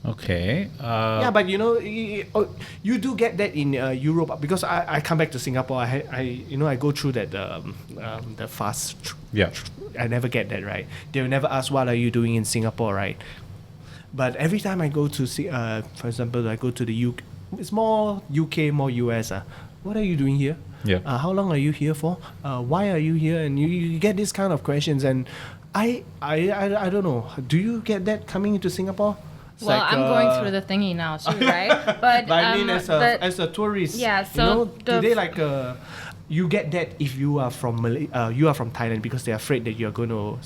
Okay. Yeah, but you do get that in Europe, because I come back to Singapore. I go through that the fast. Yeah. I never get that, right. They will never ask what are you doing in Singapore, right? But every time I go to for example, I go to the UK. It's more UK, more US. What are you doing here? Yeah. How long are you here for? Why are you here? And you get these kind of questions, and I don't know. Do you get that coming into Singapore? It's Well, like, I'm going through the thingy now too, right? But I mean, as a tourist, yeah, so do they like you get that if you are from you are from Thailand, because they're afraid that you're going to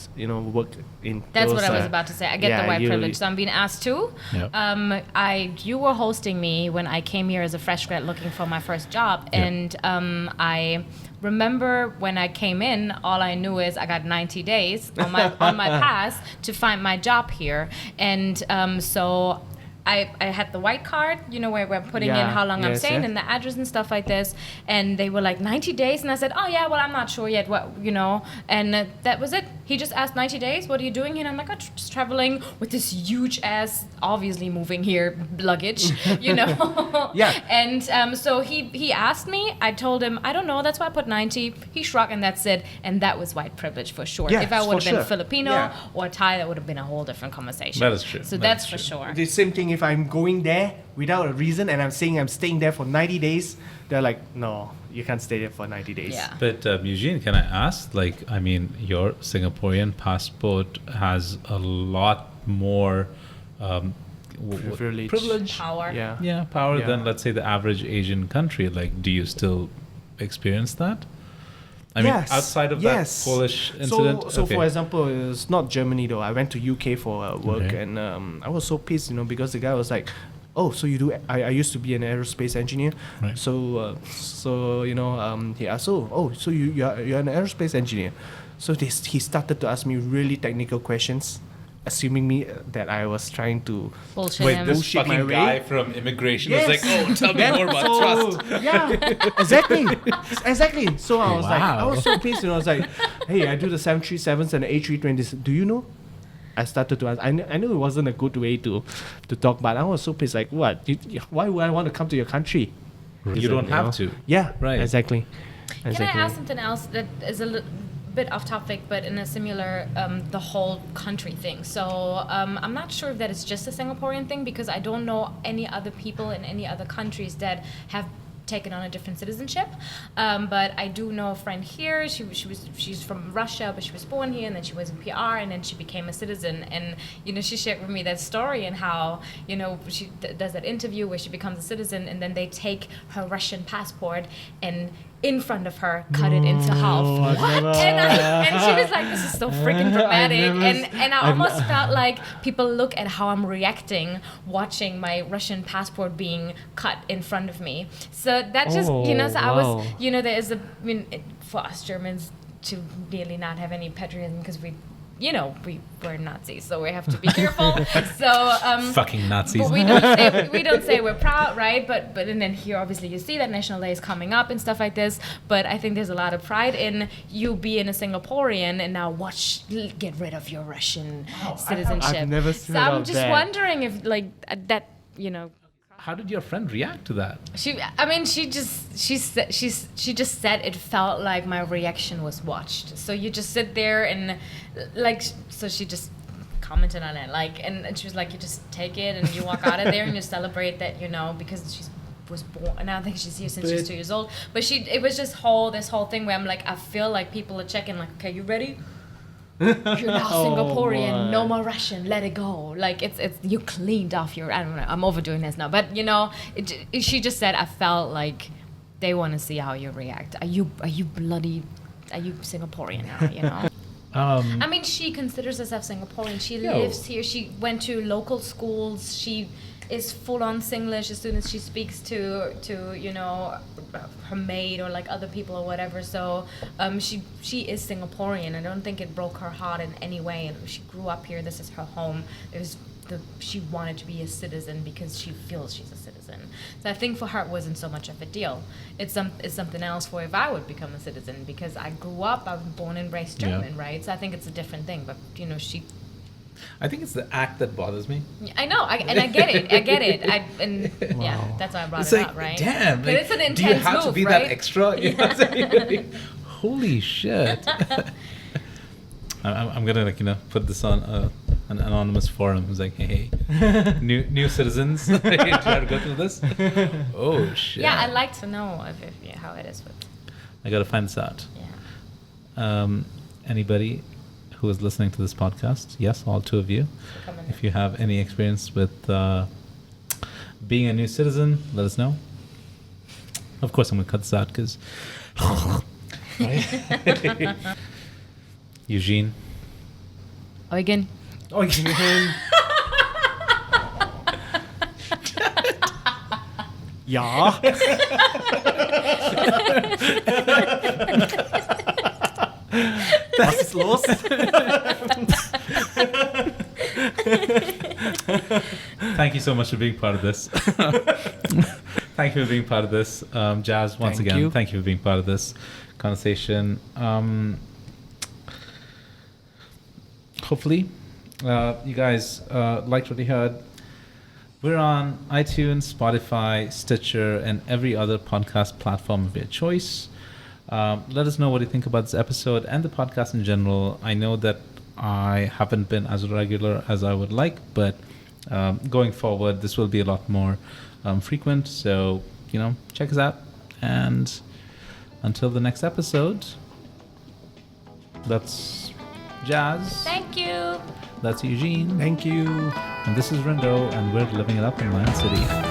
work in. That's those, what I was about to say. I get the white privilege, so I'm being asked to. Yep. You were hosting me when I came here as a fresh grad looking for my first job, and I remember when I came in, all I knew is I got 90 days on my pass to find my job here, and so I had the white card, where we're putting in how long I'm staying and the address and stuff like this. And they were like, 90 days? And I said, oh, yeah, well, I'm not sure yet what, And that was it. He just asked 90 days, what are you doing here? And I'm like, I'm just traveling with this huge ass, obviously moving here, luggage, Yeah. And so he asked me. I told him, I don't know. That's why I put 90. He shrugged, and that's it. And that was white privilege for sure. Yeah, if I would have been sure. Filipino or Thai, that would have been a whole different conversation. That is true. So That that's is for true. sure. The same thing if I'm going there without a reason and I'm saying I'm staying there for 90 days, they're like, no, you can't stay there for 90 days. Yeah. But Eugene, can I ask? Your Singaporean passport has a lot more Privilege. Power. Yeah. power Yeah. than, let's say, the average Asian country. Do you still experience that? I mean, Yes. outside of Yes. that Polish incident. So okay. for example, it's not Germany though. I went to UK for work, Okay. and I was so pissed, because the guy was like, "Oh, so you do?" I used to be an aerospace engineer, Right. so he asked, so you're an aerospace engineer, so he started to ask me really technical questions, assuming me that I was trying to Bullshit Wait, him. this bullshit my fucking way. guy from immigration Yes. was like, "Oh, tell me more about trust." Yeah, exactly. So I was like, I Wow. was so pissed, I was like, hey, I do the 737s and the A320s. Do you know? I started to ask. I knew it wasn't a good way to talk, but I was so pissed. Like, what? Why would I want to come to your country? You don't have to. Yeah, Right. Exactly. Can I ask something else that is a bit off topic, but in a similar, the whole country thing? So I'm not sure if that is just a Singaporean thing, because I don't know any other people in any other countries that have taken on a different citizenship, but I do know a friend here. She's from Russia, but she was born here, and then she was in PR, and then she became a citizen. And she shared with me that story and how she does that interview where she becomes a citizen, and then they take her Russian passport and in front of her cut it into half. And she was like, "This is so freaking dramatic," and I almost felt like people look at how I'm reacting watching my Russian passport being cut in front of me. So that just so I was there is for us Germans to really not have any patriotism, because we're Nazis, so we have to be careful. So Fucking Nazis. but we don't say we're proud, right? But and then here obviously you see that National Day is coming up and stuff like this. But I think there's a lot of pride in you being a Singaporean and now get rid of your Russian citizenship. I've never so heard I'm of just that. wondering if that How did your friend react to that? she just said it felt like my reaction was watched. So you just sit there and so she just commented on it and she was like, you just take it and you walk out of there and you celebrate that because she was born, and I think she's here since she's 2 years old. But it was just this whole thing where I'm like, I feel like people are checking okay, you ready? You're now Singaporean, no more Russian, let it go. It's you cleaned off your, I don't know, I'm overdoing this now, but she just said, I felt like they want to see how you react. Are you Singaporean now, I mean, she considers herself Singaporean. She lives here. She went to local schools. She is full on Singlish as soon as she speaks to her maid or other people or whatever. So she is Singaporean. I don't think it broke her heart in any way. And she grew up here. This is her home. There's she wanted to be a citizen because she feels she's a citizen. So I think for her it wasn't so much of a deal. It's something else for if I would become a citizen, because I grew up, I was born and raised German, right? So I think it's a different thing. But I think it's the act that bothers me. I know, I get it. Yeah, that's why I brought It's it like, up, right? damn, But it's an intense do you have to move, be right? that extra? You know what I'm saying? Holy shit. I'm gonna put this on an anonymous forum. It's like, hey, new citizens, try to go through this. Oh shit. Yeah, I'd like to know how it is with. I gotta find this out. Yeah. Anybody who is listening to this podcast, yes, all two of you, if you have any experience with being a new citizen, let us know. Of course, I'm gonna cut this out because. Eugene. Eugen. Ja. Was ist los? Thank you so much for being part of this. Thank you for being part of this. Jazz, once Thank again, you. thank you for being part of this conversation. Hopefully, you guys liked what you heard. We're on iTunes, Spotify, Stitcher, and every other podcast platform of your choice. Let us know what you think about this episode and the podcast in general. I know that I haven't been as regular as I would like, but going forward, this will be a lot more frequent. So, check us out. And until the next episode, that's Jazz. Thank you. That's Eugene. Thank you. And this is Rindo, and we're living it up in Lion City.